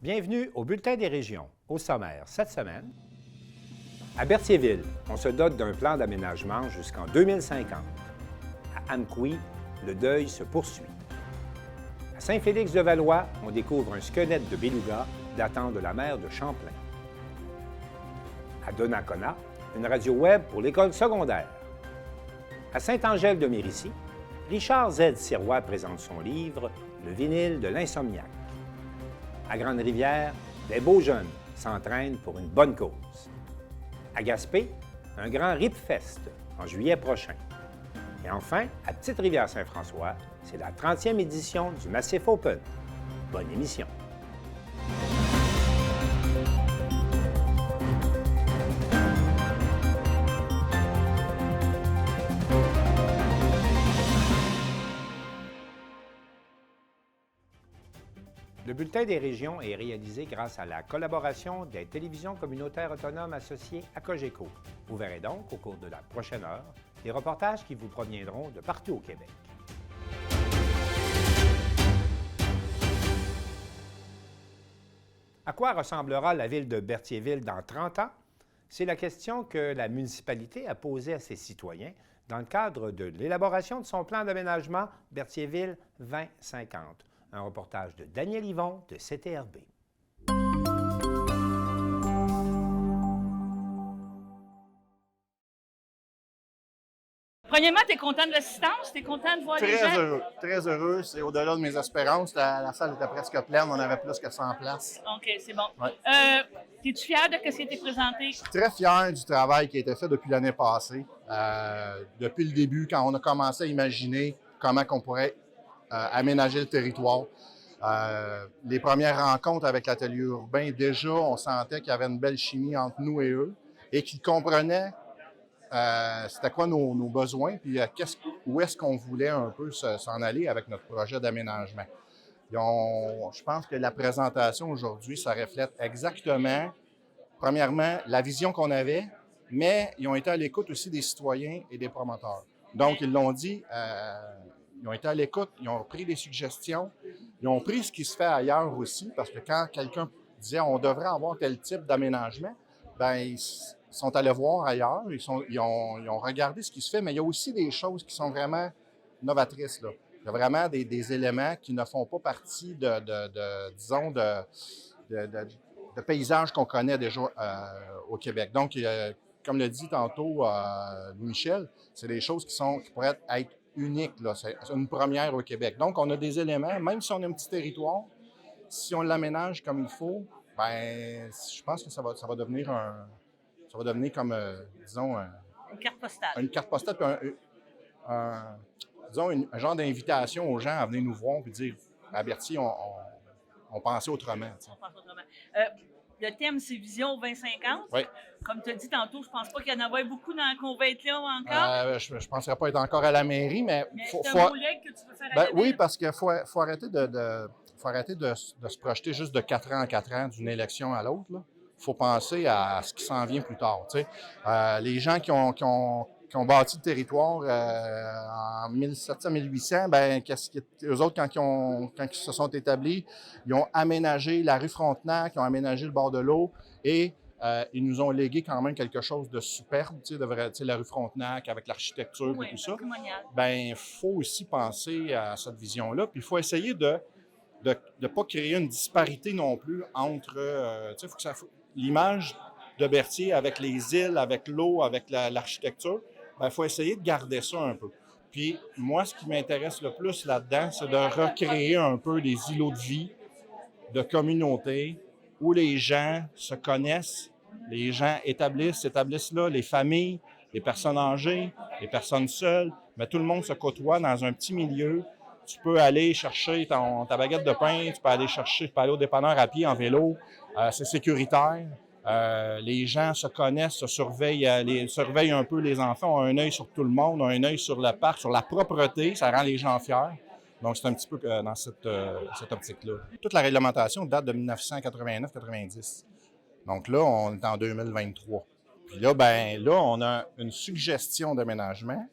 Bienvenue au Bulletin des régions. Au sommaire, cette semaine, à Berthierville, on se dote d'un plan d'aménagement jusqu'en 2050. À Amqui, le deuil se poursuit. À Saint-Félix-de-Valois, on découvre un squelette de beluga datant de la mer de Champlain. À Donnacona, une radio web pour l'école secondaire. À Saint-Angèle-de-Mérici, Richard Z. Sirois présente son livre « Le vinyle de l'insomniaque ». À Grande-Rivière, des beaux jeunes s'entraînent pour une bonne cause. À Gaspé, un grand Ripfest en juillet prochain. Et enfin, à Petite-Rivière-Saint-François, c'est la 30e édition du Massif Open. Bonne émission. Le Bulletin des régions est réalisé grâce à la collaboration des télévisions communautaires autonomes associées à Cogeco. Vous verrez donc, au cours de la prochaine heure, des reportages qui vous proviendront de partout au Québec. À quoi ressemblera la ville de Berthierville dans 30 ans? C'est la question que la municipalité a posée à ses citoyens dans le cadre de l'élaboration de son plan d'aménagement Berthierville 2050. Un reportage de Daniel Yvon de CTRB. Premièrement, tu es content de l'assistance? Tu es content de voir les gens? Très heureux, très heureux. C'est au-delà de mes espérances. La salle était presque pleine, on avait plus que 100 places. OK, c'est bon. Ouais. Es-tu fier de ce qui a été présenté? Je suis très fier du travail qui a été fait depuis l'année passée. Depuis le début, quand on a commencé à imaginer comment on pourrait aménager le territoire. Les premières rencontres avec l'atelier urbain, déjà, on sentait qu'il y avait une belle chimie entre nous et eux et qu'ils comprenaient c'était quoi nos besoins, puis où est-ce qu'on voulait un peu s'en aller avec notre projet d'aménagement. Je pense que la présentation aujourd'hui, ça reflète exactement, premièrement, la vision qu'on avait, mais ils ont été à l'écoute aussi des citoyens et des promoteurs. Donc, ils l'ont dit, ils ont été à l'écoute, ils ont pris des suggestions, ils ont pris ce qui se fait ailleurs aussi, parce que quand quelqu'un disait on devrait avoir tel type d'aménagement, bien, ils sont allés voir ailleurs, ils ont regardé ce qui se fait, mais il y a aussi des choses qui sont vraiment novatrices, là. Il y a vraiment des éléments qui ne font pas partie disons, de paysages qu'on connaît déjà au Québec. Donc, comme le dit tantôt Louis-Michel, c'est des choses qui pourraient être uniques, là. C'est une première au Québec. Donc, on a des éléments, même si on a un petit territoire, si on l'aménage comme il faut, ben, je pense que ça va devenir comme, disons, Une carte postale. Une carte postale, puis disons, un genre d'invitation aux gens à venir nous voir et dire, à Berthier, on pensait autrement. On pense autrement. Le thème, c'est Vision 2050. Oui. Comme tu as dit tantôt, je ne pense pas qu'il y en avait beaucoup qu'on va être là encore. Je ne penserais pas être encore à la mairie, mais c'est un beau leg que tu veux faire à la ville. Oui, parce qu'il faut arrêter faut arrêter de se projeter juste de 4 ans en 4 ans d'une élection à l'autre. Il faut penser à ce qui s'en vient plus tard. Les gens qui ont bâti le territoire en 1700-1800, ben, eux autres, quand ils se sont établis, ils ont aménagé la rue Frontenac, ils ont aménagé le bord de l'eau et ils nous ont légué quand même quelque chose de superbe, la rue Frontenac avec l'architecture et tout ça. Ben, il faut aussi penser à cette vision-là, puis il faut essayer de ne pas créer une disparité non plus entre l'image de Berthier avec les îles, avec l'eau, avec l'architecture. Il faut essayer de garder ça un peu. Puis moi, ce qui m'intéresse le plus là-dedans, c'est de recréer un peu des îlots de vie, de communauté, où les gens se connaissent, les gens s'établissent là, les familles, les personnes âgées, les personnes seules, mais tout le monde se côtoie dans un petit milieu. Tu peux aller chercher ta baguette de pain, tu peux aller au dépanneur à pied, en vélo, c'est sécuritaire. Les gens se connaissent, se surveillent un peu les enfants, ont un œil sur tout le monde, ont un œil sur le parc, sur la propreté, ça rend les gens fiers. Donc, c'est un petit peu dans cette optique-là. Toute la réglementation date de 1989-90. Donc là, on est en 2023. Puis là, on a une suggestion d'aménagement.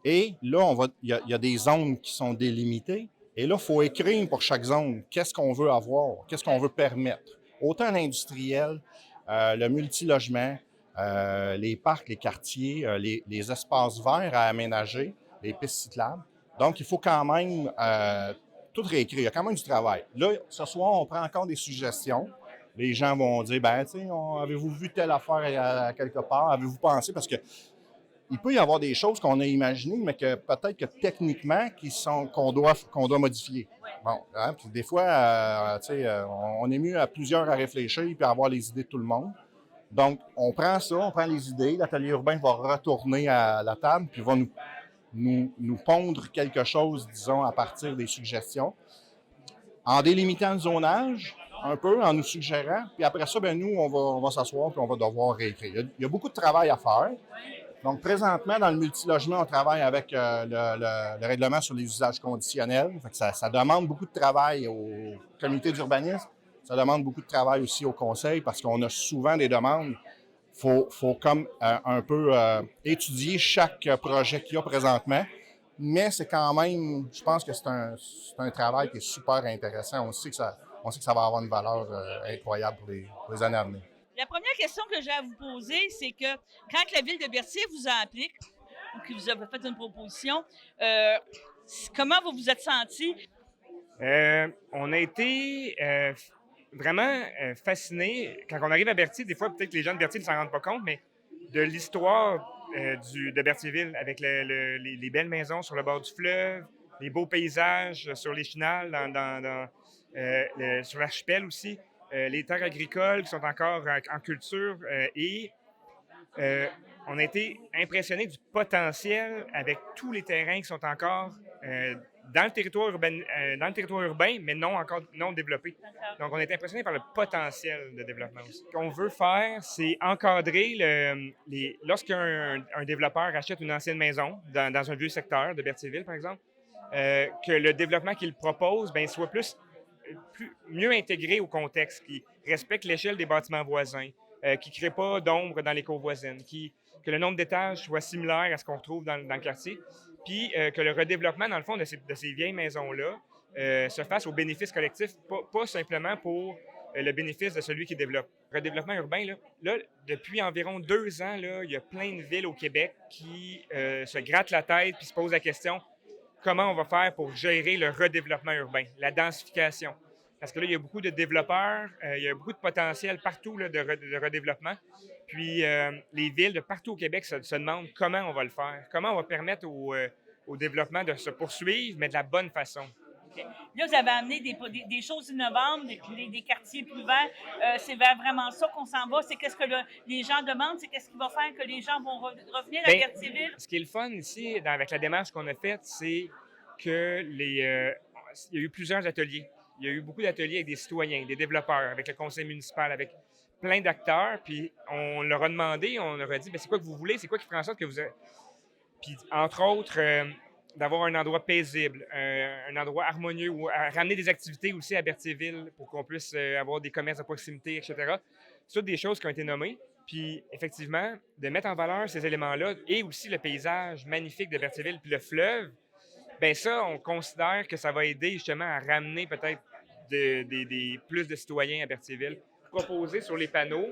Et là, il y a des zones qui sont délimitées, Et là, il faut écrire pour chaque zone qu'est-ce qu'on veut avoir, qu'est-ce qu'on veut permettre. Autant l'industriel, le multilogement, les parcs, les quartiers, les espaces verts à aménager, les pistes cyclables. Donc, il faut quand même tout réécrire. Il y a quand même du travail. Là, ce soir, on prend encore des suggestions. Les gens vont dire, ben, tu sais, avez-vous vu telle affaire à quelque part? Avez-vous pensé? Parce que il peut y avoir des choses qu'on a imaginées, mais que peut-être que techniquement, qu'on doit modifier. Bon, hein, puis des fois, tu sais, on est mieux à plusieurs à réfléchir puis à avoir les idées de tout le monde. Donc, on prend ça, on prend les idées, l'atelier urbain va retourner à la table puis va nous pondre quelque chose, disons, à partir des suggestions, en délimitant le zonage un peu, en nous suggérant, puis après ça, ben nous, on va s'asseoir puis on va devoir réécrire. Il y a beaucoup de travail à faire. Donc, présentement, dans le multilogement, on travaille avec le règlement sur les usages conditionnels. Fait que ça demande beaucoup de travail au comité d'urbanisme. Ça demande beaucoup de travail aussi au conseil parce qu'on a souvent des demandes. Faut comme un peu étudier chaque projet qu'il y a présentement. Mais c'est quand même, je pense que c'est un travail qui est super intéressant. On sait que ça va avoir une valeur incroyable pour les années à venir. La première question que j'ai à vous poser, c'est que quand la Ville de Berthier vous a appelé ou que vous avez fait une proposition, comment vous vous êtes senti? On a été vraiment fascinés. Quand on arrive à Berthier, des fois, peut-être que les gens de Berthier ne s'en rendent pas compte, mais de l'histoire de Berthierville, avec les belles maisons sur le bord du fleuve, les beaux paysages sur les chenals, sur l'archipel aussi. Les terres agricoles qui sont encore en culture et on a été impressionnés du potentiel avec tous les terrains qui sont encore dans le territoire urbain, mais non développés. Donc, on a été impressionnés par le potentiel de développement aussi. Ce qu'on veut faire, c'est encadrer lorsqu'un développeur achète une ancienne maison dans un vieux secteur de Berthierville, par exemple, que le développement qu'il propose soit mieux intégré au contexte, qui respecte l'échelle des bâtiments voisins, qui ne crée pas d'ombre dans les cours voisines, que le nombre d'étages soit similaire à ce qu'on retrouve dans le quartier, puis que le redéveloppement, dans le fond, de ces vieilles maisons-là se fasse au bénéfice collectif, pas simplement pour le bénéfice de celui qui développe. Le redéveloppement urbain, là, depuis environ 2 ans, là, il y a plein de villes au Québec qui se grattent la tête puis se posent la question comment on va faire pour gérer le redéveloppement urbain, la densification. Parce que là, il y a beaucoup de développeurs, il y a beaucoup de potentiel partout là, de redéveloppement. Puis les villes de partout au Québec se demandent comment on va le faire, comment on va permettre au développement de se poursuivre, mais de la bonne façon. Okay. Là, vous avez amené des choses innovantes, des quartiers plus verts. C'est vers vraiment ça qu'on s'en va. C'est qu'est-ce que les gens demandent, c'est qu'est-ce qui va faire que les gens vont revenir à Berthierville. Ce qui est le fun ici, avec la démarche qu'on a faite, c'est que il y a eu plusieurs ateliers. Il y a eu beaucoup d'ateliers avec des citoyens, des développeurs, avec le conseil municipal, avec plein d'acteurs. Puis on leur a demandé, on leur a dit, c'est quoi que vous voulez, c'est quoi qui ferait en sorte que vous... Puis entre autres... d'avoir un endroit paisible, un endroit harmonieux, ou ramener des activités aussi à Berthierville pour qu'on puisse avoir des commerces de proximité, etc. C'est toutes des choses qui ont été nommées. Puis, effectivement, de mettre en valeur ces éléments-là et aussi le paysage magnifique de Berthierville puis le fleuve, bien ça, on considère que ça va aider justement à ramener peut-être plus de citoyens à Berthierville. Proposer sur les panneaux...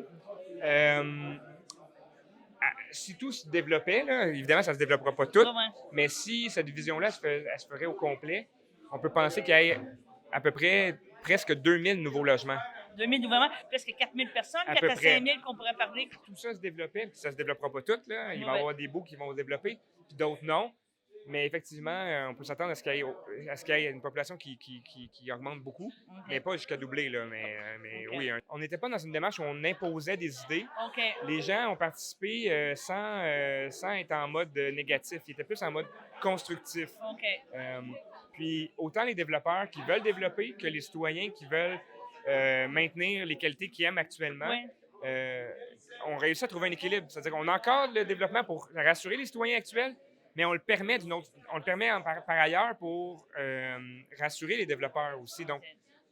si tout se développait, là, évidemment, ça ne se développera pas tout, mais si cette vision-là elle se ferait au complet, on peut penser qu'il y ait à peu près presque 2000 nouveaux logements. 2000 nouveaux logements, presque 4000 personnes, 4 à 5000 qu'on pourrait parler. Tout ça se développait, puis ça ne se développera pas tout. Là. Il va y avoir des bouts qui vont se développer, puis d'autres non. Mais effectivement, on peut s'attendre à ce qu'il y ait une population qui augmente beaucoup, mais pas jusqu'à doubler. Là, mais oui, on n'était pas dans une démarche où on imposait des idées. Les gens ont participé sans être en mode négatif. Ils étaient plus en mode constructif. Puis autant les développeurs qui veulent développer que les citoyens qui veulent maintenir les qualités qu'ils aiment actuellement. On réussit à trouver un équilibre. C'est-à-dire qu'on encadre le développement pour rassurer les citoyens actuels, mais on le permet par ailleurs pour rassurer les développeurs aussi. Donc,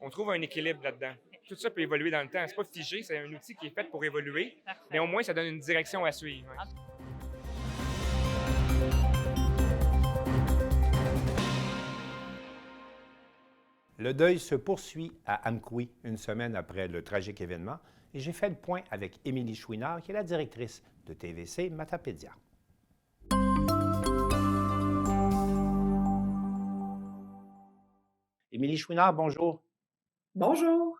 on trouve un équilibre là-dedans. Tout ça peut évoluer dans le temps. C'est pas figé, c'est un outil qui est fait pour évoluer, mais au moins, ça donne une direction à suivre. Le deuil se poursuit à Amqui une semaine après le tragique événement et j'ai fait le point avec Émilie Chouinard, qui est la directrice de TVC Matapédia. Émilie Chouinard, bonjour. Bonjour.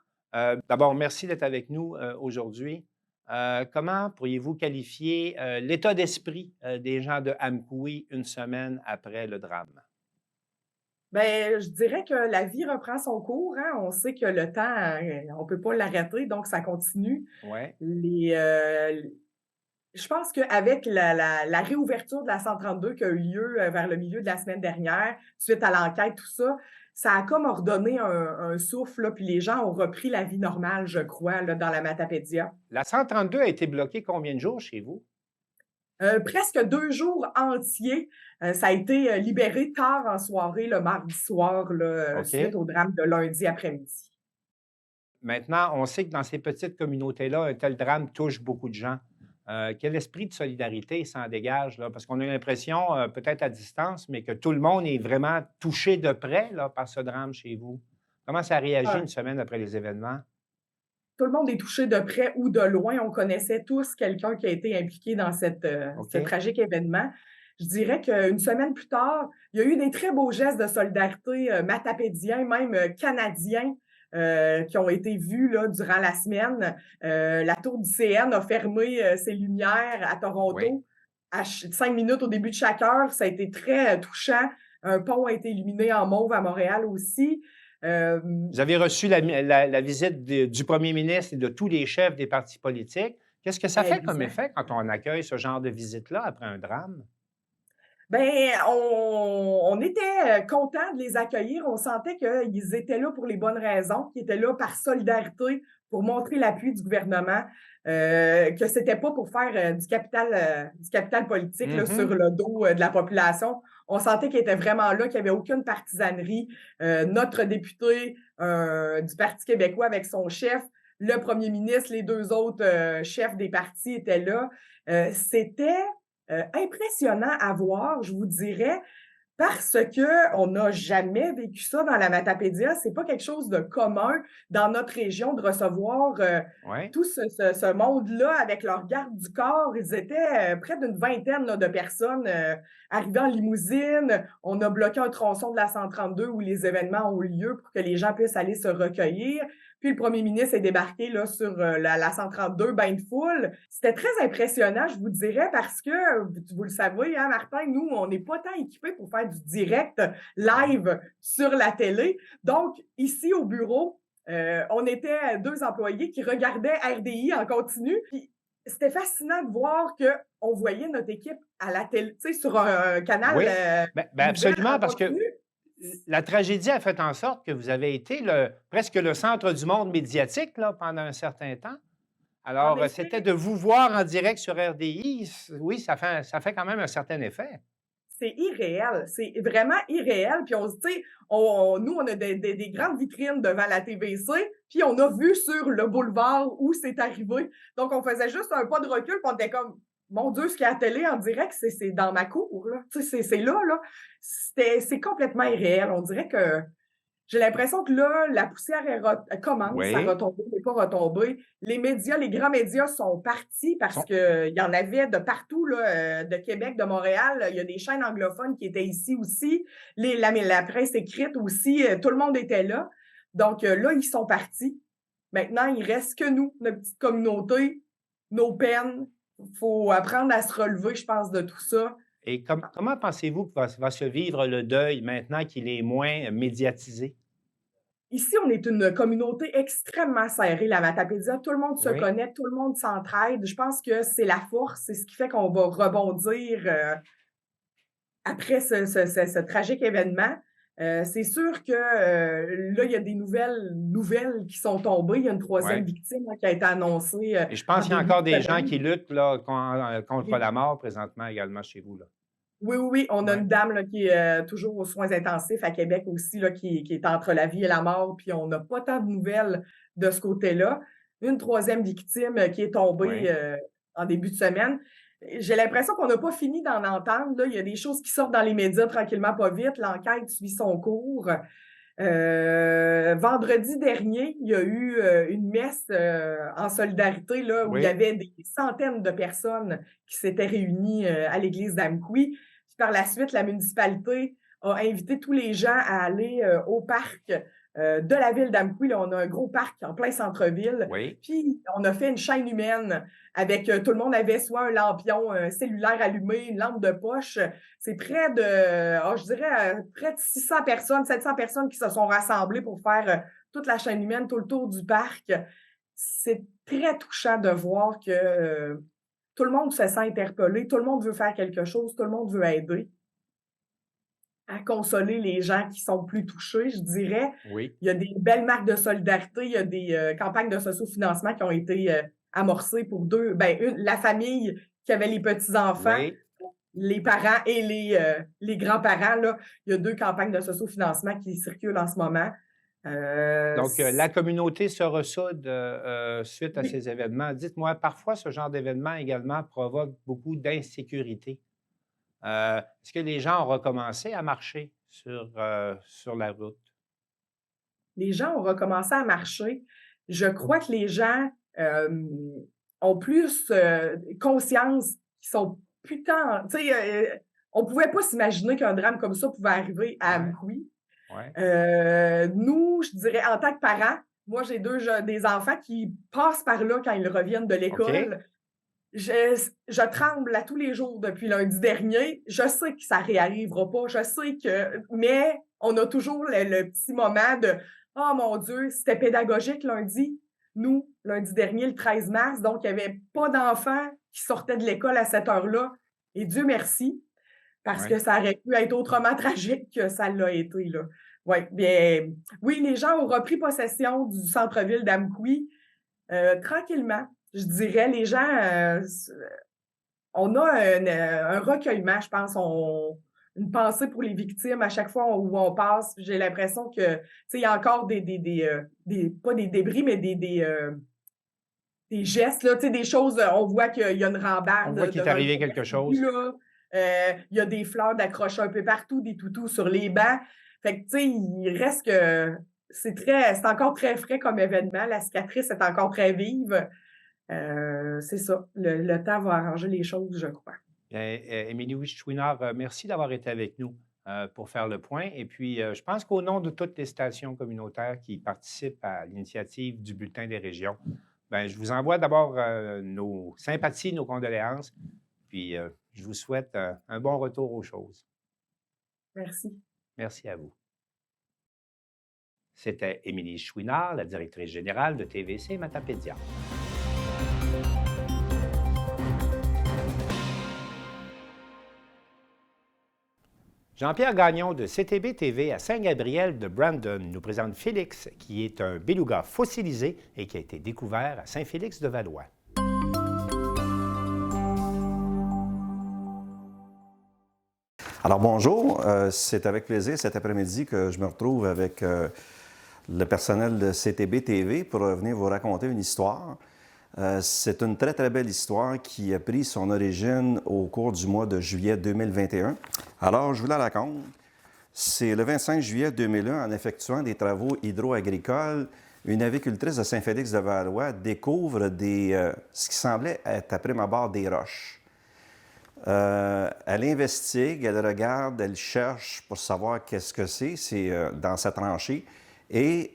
D'abord, merci d'être avec nous aujourd'hui. Comment pourriez-vous qualifier l'état d'esprit des gens de Amqui une semaine après le drame? Ben, je dirais que la vie reprend son cours, hein. On sait que le temps, on peut pas l'arrêter, donc ça continue. Oui, Je pense qu'avec la réouverture de la 132 qui a eu lieu vers le milieu de la semaine dernière, suite à l'enquête, tout ça, ça a comme ordonné un souffle, là, puis les gens ont repris la vie normale, je crois, là, dans la Matapédia. la 132 a été bloquée combien de jours chez vous? Presque 2 jours entiers. Ça a été libéré tard en soirée, le mardi soir, là, OK. suite au drame de lundi après-midi. Maintenant, on sait que dans ces petites communautés-là, un tel drame touche beaucoup de gens. Quel esprit de solidarité s'en dégage, là? Parce qu'on a l'impression, peut-être à distance, mais que tout le monde est vraiment touché de près là, par ce drame chez vous. Comment ça a réagi Ah, une semaine après les événements? tout le monde est touché de près ou de loin. On connaissait tous quelqu'un qui a été impliqué dans OK. ce tragique événement. Je dirais qu'une semaine plus tard, il y a eu des très beaux gestes de solidarité matapédiens, même canadiens, qui ont été vus là, durant la semaine. La tour du CN a fermé ses lumières à Oui. Toronto à 5 minutes au début de chaque heure. Ça a été très touchant. Un pont a été illuminé en mauve à Montréal aussi. Euh, Vous avez reçu la visite du premier ministre et de tous les chefs des partis politiques. Qu'est-ce que ça fait comme exact. effet quand on accueille ce genre de visite-là après un drame? Ben, on était contents de les accueillir. On sentait qu'ils étaient là pour les bonnes raisons, qu'ils étaient là par solidarité pour montrer l'appui du gouvernement, que c'était pas pour faire du capital politique là, sur Mhm. le dos de la population. On sentait qu'ils étaient vraiment là, qu'il n'y avait aucune partisanerie. Notre député du Parti québécois avec son chef, le premier ministre, les 2 autres chefs des partis étaient là. C'était impressionnant à voir, je vous dirais, parce qu'on n'a jamais vécu ça dans la Matapédia. C'est pas quelque chose de commun dans notre région de recevoir Oui. tout ce monde-là avec leur garde du corps. Ils étaient près d'une vingtaine là, de personnes arrivées en limousine. On a bloqué un tronçon de la 132 où les événements ont lieu pour que les gens puissent aller se recueillir. Puis le premier ministre est débarqué là, sur la 132, bain de foule. C'était très impressionnant, je vous dirais, parce que, vous le savez, hein, Martin, nous, on n'est pas tant équipés pour faire du direct live sur la télé. Donc, ici au bureau, on était 2 employés qui regardaient RDI en continu. Puis c'était fascinant de voir qu'on voyait notre équipe à la télé, tu sais, sur un canal Oui, ben ouvert absolument, en parce que continu. la tragédie a fait en sorte que vous avez été presque le centre du monde médiatique là, pendant un certain temps. En Alors, effet, c'était de vous voir en direct sur RDI. Oui, ça fait quand même un certain effet. c'est irréel. C'est vraiment irréel. Puis tu sais, nous, on a des grandes vitrines devant la TVC, puis on a vu sur le boulevard où c'est arrivé. Donc, on faisait juste un pas de recul, puis on était comme, mon Dieu, ce qu'il y a à la télé en direct, c'est dans ma cour, là. Tu sais, c'est là, là. C'est complètement irréel. On dirait que j'ai l'impression que là, la poussière commence à Oui. retomber, mais pas retomber. Les médias, les grands médias sont partis parce Sont- qu'il y en avait de partout, là, de Québec, de Montréal. Il y a des chaînes anglophones qui étaient ici aussi. La presse écrite aussi, tout le monde était là. Donc là, ils sont partis. Maintenant, il reste que nous, notre petite communauté, nos peines. Il faut apprendre à se relever, je pense, de tout ça. Et comment pensez-vous que va se vivre le deuil maintenant qu'il est moins médiatisé? Ici, on est une communauté extrêmement serrée, la Matapédia. Tout le monde se Oui. connaît, tout le monde s'entraide. Je pense que c'est la force, c'est ce qui fait qu'on va rebondir après ce tragique événement. C'est sûr que là, il y a des nouvelles qui sont tombées. Il y a une 3e Oui. victime là, qui a été annoncée Et je en pense qu'il y a début encore de des gens semaine. qui luttent là, contre Oui. la mort présentement également chez vous. Là. Oui, oui, oui. On a Oui. une dame là, qui est toujours aux soins intensifs à Québec aussi, là, qui est entre la vie et la mort, puis on n'a pas tant de nouvelles de ce côté-là. Une 3e victime qui est tombée Oui. en début de semaine. J'ai l'impression qu'on n'a pas fini d'en entendre. Là. Il y a des choses qui sortent dans les médias tranquillement, pas vite. L'enquête suit son cours. Vendredi dernier, il y a eu une messe en solidarité là, où il y avait des centaines de personnes qui s'étaient réunies à l'église d'Amqui. Puis par la suite, la municipalité a invité tous les gens à aller au parc de la ville d'Amqui. Là, on a un gros parc en plein centre-ville. Puis on a fait une chaîne humaine avec tout le monde avait soit un lampion cellulaire allumé, une lampe de poche. C'est près de, je dirais, près de 600 personnes, 700 personnes qui se sont rassemblées pour faire toute la chaîne humaine, tout le tour du parc. C'est très touchant de voir que tout le monde se sent interpellé, tout le monde veut faire quelque chose, tout le monde veut aider à consoler les gens qui sont plus touchés, je dirais. Il y a des belles marques de solidarité, il y a des campagnes de sociofinancement qui ont été amorcées pour la famille qui avait les petits-enfants, les parents et les grands-parents. Là, il y a 2 campagnes de sociofinancement qui circulent en ce moment. Donc, la communauté se ressoude suite à ces événements. Dites-moi, parfois, ce genre d'événement également provoque beaucoup d'insécurité. Est-ce que les gens ont recommencé à marcher sur la route? Les gens ont recommencé à marcher. Je crois que les gens ont plus conscience qu'ils sont plus tant... Tu sais, on ne pouvait pas s'imaginer qu'un drame comme ça pouvait arriver à Amqui. Nous, je dirais, en tant que parents, moi, j'ai des enfants qui passent par là quand ils reviennent de l'école. Je tremble à tous les jours depuis lundi dernier. Je sais que ça ne réarrivera pas. Je sais que... Mais on a toujours le petit moment de « Oh mon Dieu, c'était pédagogique lundi. » Nous, lundi dernier, le 13 mars, donc il n'y avait pas d'enfants qui sortaient de l'école à cette heure-là. Et Dieu merci, parce que ça aurait pu être autrement tragique que ça l'a été, là. Bien, oui, les gens ont repris possession du centre-ville d'Amqui tranquillement. Je dirais, les gens, on a un recueillement, je pense, une pensée pour les victimes à chaque fois où on passe. J'ai l'impression que, tu sais, il y a encore pas des débris, mais des gestes, là, tu sais, des choses, on voit qu'il y a une rambarde. On voit qu'il est arrivé quelque chose. Il y a des fleurs d'accrocher un peu partout, des toutous sur les bancs. Fait que, tu sais, il reste que c'est encore très frais comme événement. La cicatrice est encore très vive. C'est ça. Le temps va arranger les choses, je crois. Émilie Chouinard, merci d'avoir été avec nous pour faire le point. Et puis, je pense qu'au nom de toutes les stations communautaires qui participent à l'initiative du Bulletin des régions, je vous envoie d'abord nos sympathies, nos condoléances. Puis, je vous souhaite un bon retour aux choses. Merci. Merci à vous. C'était Émilie Chouinard, la directrice générale de TVC Matapédia. Jean-Pierre Gagnon de CTB TV à Saint-Gabriel de Brandon nous présente Félix, qui est un beluga fossilisé et qui a été découvert à Saint-Félix-de-Valois. Alors bonjour, c'est avec plaisir cet après-midi que je me retrouve avec le personnel de CTB TV pour venir vous raconter une histoire. C'est une très, très belle histoire qui a pris son origine au cours du mois de juillet 2021. Alors, je vous la raconte. C'est le 25 juillet 2001, en effectuant des travaux hydro-agricoles, une avicultrice de Saint-Félix-de-Valois découvre ce qui semblait être, à prime abord, des roches. Elle investigue, elle regarde, elle cherche pour savoir qu'est-ce que c'est dans sa tranchée. Et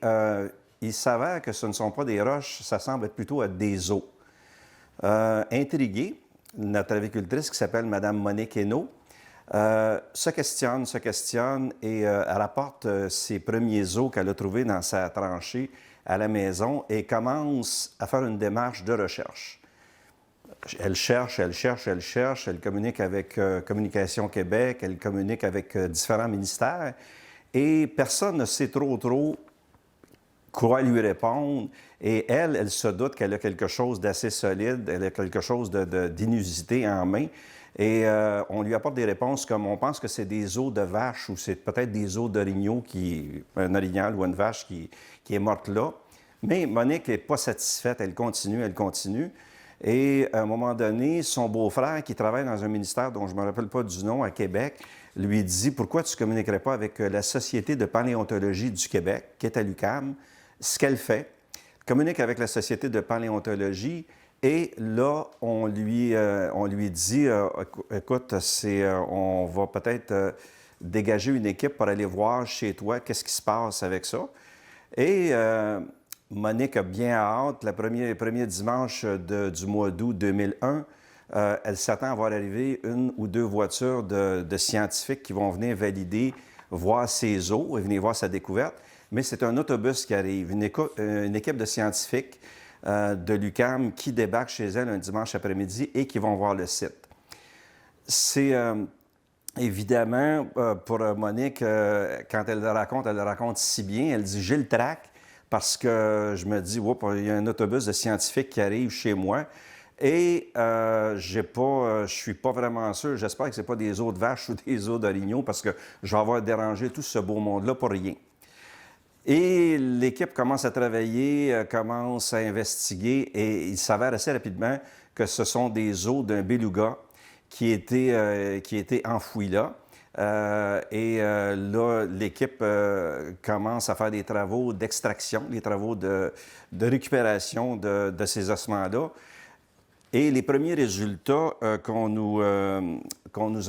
il s'avère que ce ne sont pas des roches, ça semble être plutôt des os. Intriguée, notre avicultrice qui s'appelle Mme Monique Hainaut se questionne et elle rapporte ses premiers os qu'elle a trouvés dans sa tranchée à la maison et commence à faire une démarche de recherche. Elle cherche, elle communique avec Communication Québec, elle communique avec différents ministères et personne ne sait trop quoi lui répondre. Et elle se doute qu'elle a quelque chose d'assez solide, elle a quelque chose d'inusité en main. Et on lui apporte des réponses comme on pense que c'est des os de vache ou c'est peut-être des os d'orignal, un orignal ou une vache qui est morte là. Mais Monique n'est pas satisfaite, elle continue. Et à un moment donné, son beau-frère, qui travaille dans un ministère dont je ne me rappelle pas du nom, à Québec, lui dit « Pourquoi tu ne communiquerais pas avec la Société de paléontologie du Québec, qui est à l'UQAM? » Ce qu'elle fait, communique avec la Société de paléontologie, et là, on lui dit Écoute, on va peut-être dégager une équipe pour aller voir chez toi qu'est-ce qui se passe avec ça. » Et Monique a bien hâte. Le premier dimanche du mois d'août 2001, elle s'attend à voir arriver une ou deux voitures de scientifiques qui vont venir valider, voir ses os et venir voir sa découverte. Mais c'est un autobus qui arrive, une équipe de scientifiques de l'UQAM qui débarque chez elle un dimanche après-midi et qui vont voir le site. C'est évidemment, pour Monique, quand elle le raconte si bien. Elle dit « J'ai le trac parce que je me dis, il y a un autobus de scientifiques qui arrive chez moi et je suis pas vraiment sûr. J'espère que ce n'est pas des os de vache ou des os d'orignaux parce que je vais avoir dérangé tout ce beau monde-là pour rien. » Et l'équipe commence à travailler, commence à investiguer et il s'avère assez rapidement que ce sont des os d'un beluga qui étaient enfouis là. Là, l'équipe commence à faire des travaux d'extraction, des travaux de récupération de ces ossements-là. Et les premiers résultats qu'on nous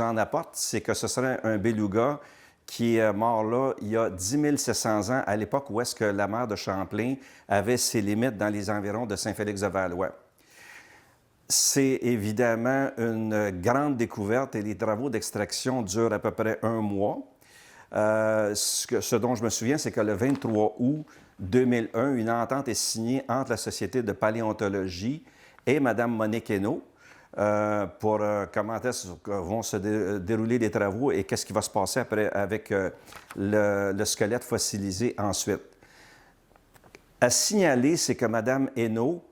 en apporte, c'est que ce serait un beluga qui est mort là il y a 10 700 ans, à l'époque où est-ce que la mer de Champlain avait ses limites dans les environs de Saint-Félix-de-Valois. C'est évidemment une grande découverte et les travaux d'extraction durent à peu près 1 mois. Ce dont je me souviens, c'est que le 23 août 2001, une entente est signée entre la Société de paléontologie et Mme Monique Hénault pour comment est-ce que vont se dérouler les travaux et qu'est-ce qui va se passer après avec le squelette fossilisé ensuite. À signaler, c'est que Mme Hénault,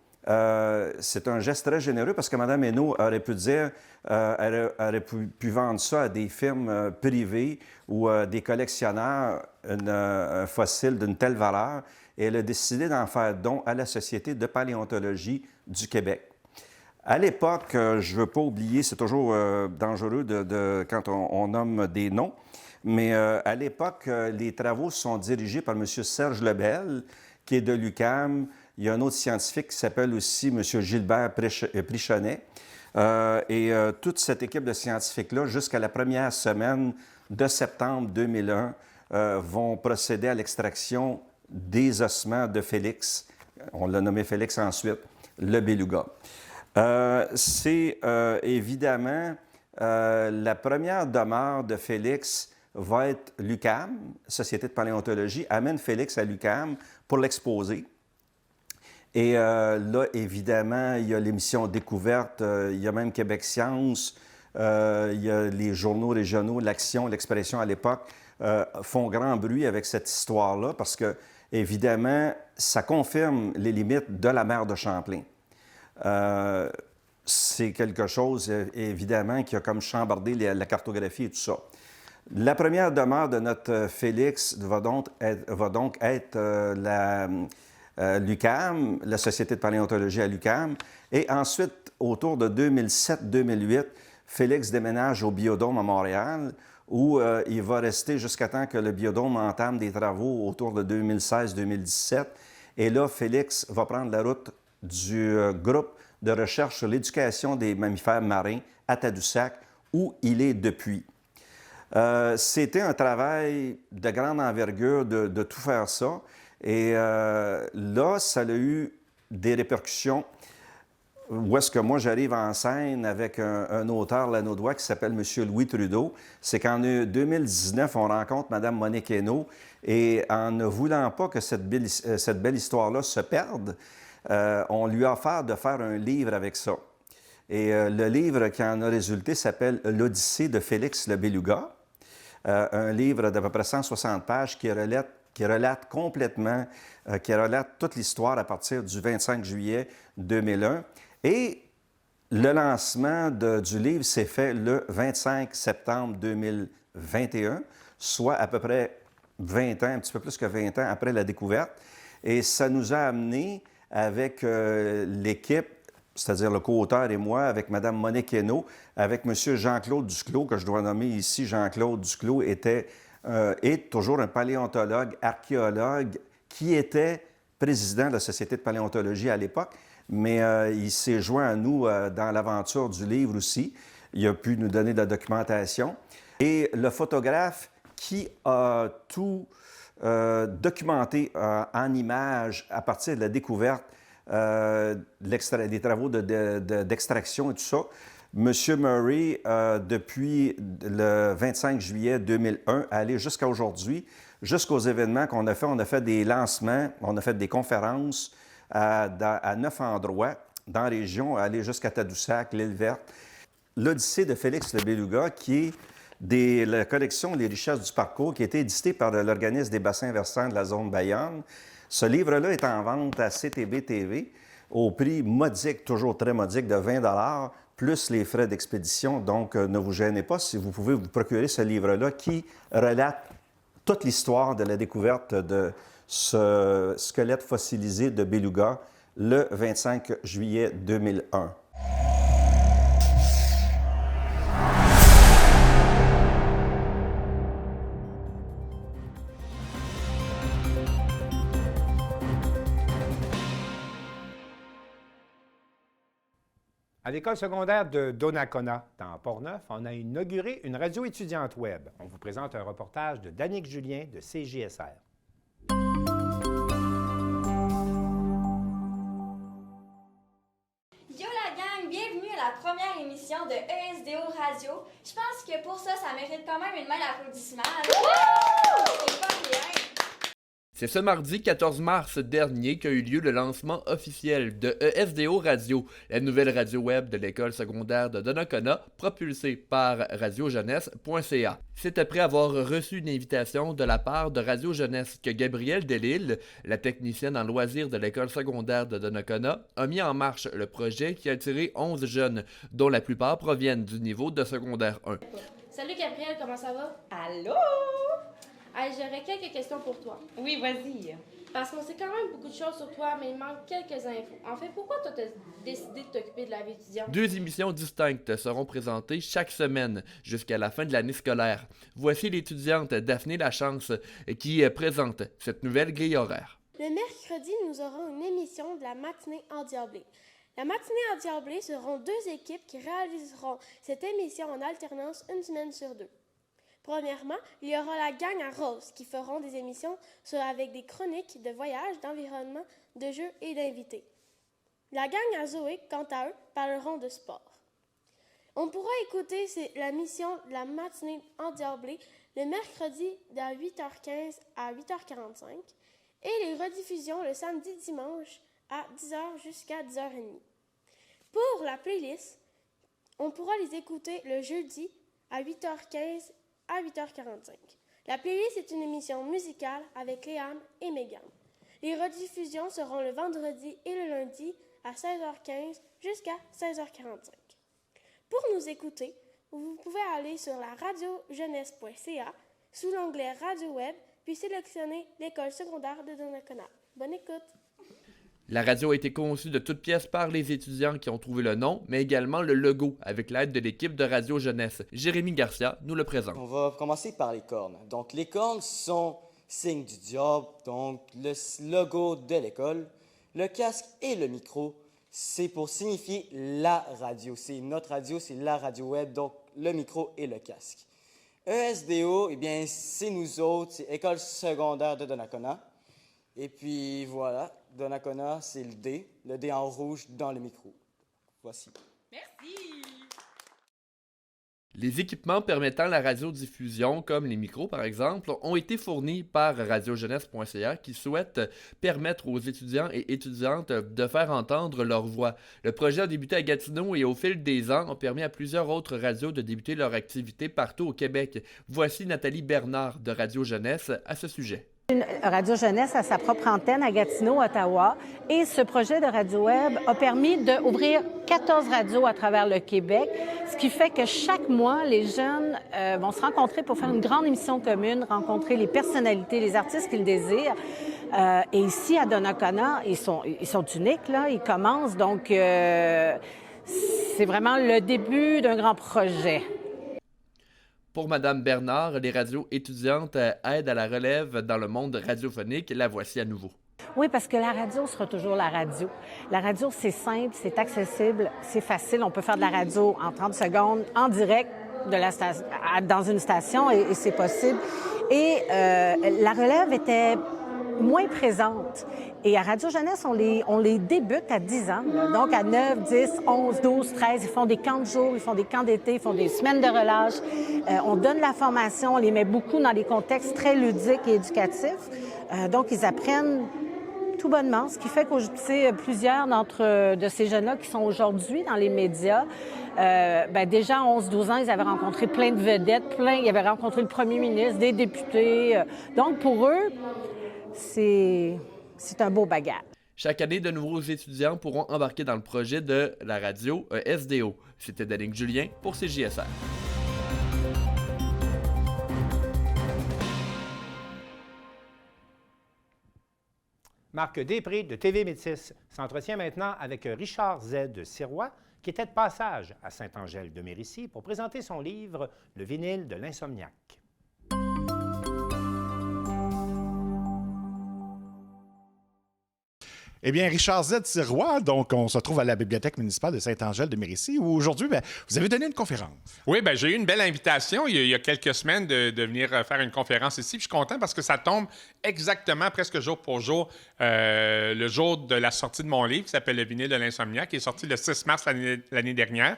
c'est un geste très généreux parce que Mme Hénault aurait pu dire, elle aurait pu vendre ça à des firmes privées ou à des collectionneurs, un fossile d'une telle valeur, et elle a décidé d'en faire don à la Société de paléontologie du Québec. À l'époque, je ne veux pas oublier, c'est toujours dangereux quand on nomme des noms, mais à l'époque, les travaux sont dirigés par M. Serge Lebel, qui est de l'UQAM. Il y a un autre scientifique qui s'appelle aussi M. Gilbert Prichonnet. Toute cette équipe de scientifiques-là, jusqu'à la première semaine de septembre 2001, vont procéder à l'extraction des ossements de Félix. On l'a nommé Félix ensuite, le beluga. C'est évidemment la première demeure de Félix va être l'UQAM, Société de paléontologie, amène Félix à l'UQAM pour l'exposer. Et là, évidemment, il y a l'émission Découverte, il y a même Québec Science, il y a les journaux régionaux, l'Action, l'Expression à l'époque, font grand bruit avec cette histoire-là parce que, évidemment, ça confirme les limites de la mer de Champlain. C'est quelque chose, évidemment, qui a comme chambardé la cartographie et tout ça. La première demeure de notre Félix va donc être l'UQAM, la Société de paléontologie à l'UQAM. Et ensuite, autour de 2007-2008, Félix déménage au Biodôme à Montréal, où il va rester jusqu'à temps que le Biodôme entame des travaux autour de 2016-2017. Et là, Félix va prendre la route du groupe de recherche sur l'éducation des mammifères marins à Tadoussac, où il est depuis. C'était un travail de grande envergure de tout faire ça. Et là, ça a eu des répercussions où est-ce que moi, j'arrive en scène avec un auteur lanaudois qui s'appelle M. Louis Trudeau. C'est qu'en 2019, on rencontre Mme Monique Hénault et en ne voulant pas que cette belle histoire-là se perde, on lui a offert de faire un livre avec ça. Et le livre qui en a résulté s'appelle « L'Odyssée de Félix le Beluga », un livre d'à peu près 160 pages qui relate complètement, qui relate toute l'histoire à partir du 25 juillet 2001. Et le lancement du livre s'est fait le 25 septembre 2021, soit à peu près 20 ans, un petit peu plus que 20 ans après la découverte. Et ça nous a amené avec l'équipe c'est-à-dire le co-auteur et moi, avec Mme Monique Hainaut, avec M. Jean-Claude Duclos, que je dois nommer ici. Jean-Claude Duclos est toujours un paléontologue, archéologue, qui était président de la Société de paléontologie à l'époque, mais il s'est joint à nous dans l'aventure du livre aussi. Il a pu nous donner de la documentation. Et le photographe qui a tout documenté en images à partir de la découverte des travaux d'extraction et tout ça. M. Murray, depuis le 25 juillet 2001, allé jusqu'à aujourd'hui, jusqu'aux événements qu'on a fait. On a fait des lancements, on a fait des conférences à 9 endroits dans la région, aller jusqu'à Tadoussac, l'île Verte. L'Odyssée de Félix le Beluga, qui est la collection Les richesses du parcours, qui a été éditée par l'Organisme des bassins versants de la zone Bayonne. Ce livre-là est en vente à CTB TV au prix modique, toujours très modique, de 20 plus les frais d'expédition. Donc, ne vous gênez pas si vous pouvez vous procurer ce livre-là qui relate toute l'histoire de la découverte de ce squelette fossilisé de beluga le 25 juillet 2001. À l'école secondaire de Donnacona, dans Port-Neuf, on a inauguré une radio étudiante web. On vous présente un reportage de Danick Julien de CJSR. Yo la gang, bienvenue à la première émission de ESDO Radio. Je pense que pour ça mérite quand même une main d'applaudissement. C'est pas rien. C'est ce mardi 14 mars dernier qu'a eu lieu le lancement officiel de ESDO Radio, la nouvelle radio web de l'école secondaire de Donnacona, propulsée par radiojeunesse.ca. C'est après avoir reçu une invitation de la part de Radio Jeunesse que Gabrielle Delisle, la technicienne en loisirs de l'école secondaire de Donnacona, a mis en marche le projet qui a attiré 11 jeunes, dont la plupart proviennent du niveau de secondaire 1. Salut Gabrielle, comment ça va? Allô? Hey, j'aurais quelques questions pour toi. Oui, vas-y. Parce qu'on sait quand même beaucoup de choses sur toi, mais il manque quelques infos. En fait, pourquoi toi t'as décidé de t'occuper de la vie étudiante? 2 émissions distinctes seront présentées chaque semaine jusqu'à la fin de l'année scolaire. Voici l'étudiante Daphné Lachance qui présente cette nouvelle grille horaire. Le mercredi, nous aurons une émission de la matinée endiablée. La matinée endiablée seront 2 équipes qui réaliseront cette émission en alternance une semaine sur 2. Premièrement, il y aura la gang à Rose qui feront des émissions avec des chroniques de voyage, d'environnement, de jeux et d'invités. La gang à Zoé, quant à eux, parleront de sport. On pourra écouter la mission de la matinée endiablée le mercredi de 8h15 à 8h45 et les rediffusions le samedi dimanche à 10h jusqu'à 10h30. Pour la playlist, on pourra les écouter le jeudi à 8h15 à 8h45. La playlist est une émission musicale avec Léane et Megan. Les rediffusions seront le vendredi et le lundi à 16h15 jusqu'à 16h45. Pour nous écouter, vous pouvez aller sur la radiojeunesse.ca sous l'onglet Radio Web puis sélectionner l'école secondaire de Donnacona. Bonne écoute! La radio a été conçue de toutes pièces par les étudiants qui ont trouvé le nom, mais également le logo, avec l'aide de l'équipe de Radio Jeunesse. Jérémy Garcia nous le présente. On va commencer par les cornes. Donc, les cornes sont signe du diable, donc le logo de l'école. Le casque et le micro, c'est pour signifier la radio. C'est notre radio, c'est la radio web, donc le micro et le casque. ESDO, eh bien, c'est nous autres, c'est École secondaire de Donnacona. Et puis voilà, Donnacona, c'est le D en rouge dans le micro. Voici. Merci. Les équipements permettant la radiodiffusion, comme les micros par exemple, ont été fournis par radiojeunesse.ca qui souhaite permettre aux étudiants et étudiantes de faire entendre leur voix. Le projet a débuté à Gatineau et au fil des ans a permis à plusieurs autres radios de débuter leur activité partout au Québec. Voici Nathalie Bernard de Radio Jeunesse à ce sujet. Radio Jeunesse a sa propre antenne à Gatineau, Ottawa, et ce projet de radio web a permis d'ouvrir 14 radios à travers le Québec, ce qui fait que chaque mois, les jeunes vont se rencontrer pour faire une grande émission commune, rencontrer les personnalités, les artistes qu'ils désirent. Et ici, à Donnacona, ils sont uniques, là. Ils commencent, donc c'est vraiment le début d'un grand projet. Pour Mme Bernard, les radios étudiantes aident à la relève dans le monde radiophonique. La voici à nouveau. Oui, parce que la radio sera toujours la radio. La radio, c'est simple, c'est accessible, c'est facile. On peut faire de la radio en 30 secondes, en direct dans une station, et c'est possible. Et la relève était moins présente. Et à Radio Jeunesse, on les débute à 10 ans. Là. Donc, à 9, 10, 11, 12, 13, ils font des camps de jour, ils font des camps d'été, ils font des semaines de relâche. On donne la formation, on les met beaucoup dans des contextes très ludiques et éducatifs. Donc, ils apprennent tout bonnement, ce qui fait que plusieurs de ces jeunes-là qui sont aujourd'hui dans les médias, déjà à 11-12 ans, ils avaient rencontré plein de vedettes, ils avaient rencontré le premier ministre, des députés. Donc, pour eux, c'est un beau bagage. Chaque année, de nouveaux étudiants pourront embarquer dans le projet de la radio ESDO. C'était Danick Julien pour CJSR. Marc Després de TV Métis s'entretient maintenant avec Richard Z. de Sirois, qui était de passage à Saint-Angèle-de-Mérici pour présenter son livre « Le vinyle de l'insomniaque ». Eh bien, Richard Z. Sirois, donc on se trouve à la Bibliothèque municipale de Saint-Angèle-de-Mérici, où aujourd'hui, vous avez donné une conférence. Oui, j'ai eu une belle invitation il y a quelques semaines de venir faire une conférence ici. Puis je suis content parce que ça tombe exactement, presque jour pour jour, le jour de la sortie de mon livre qui s'appelle « Le vinyle de l'insomniaque », qui est sorti le 6 mars l'année dernière.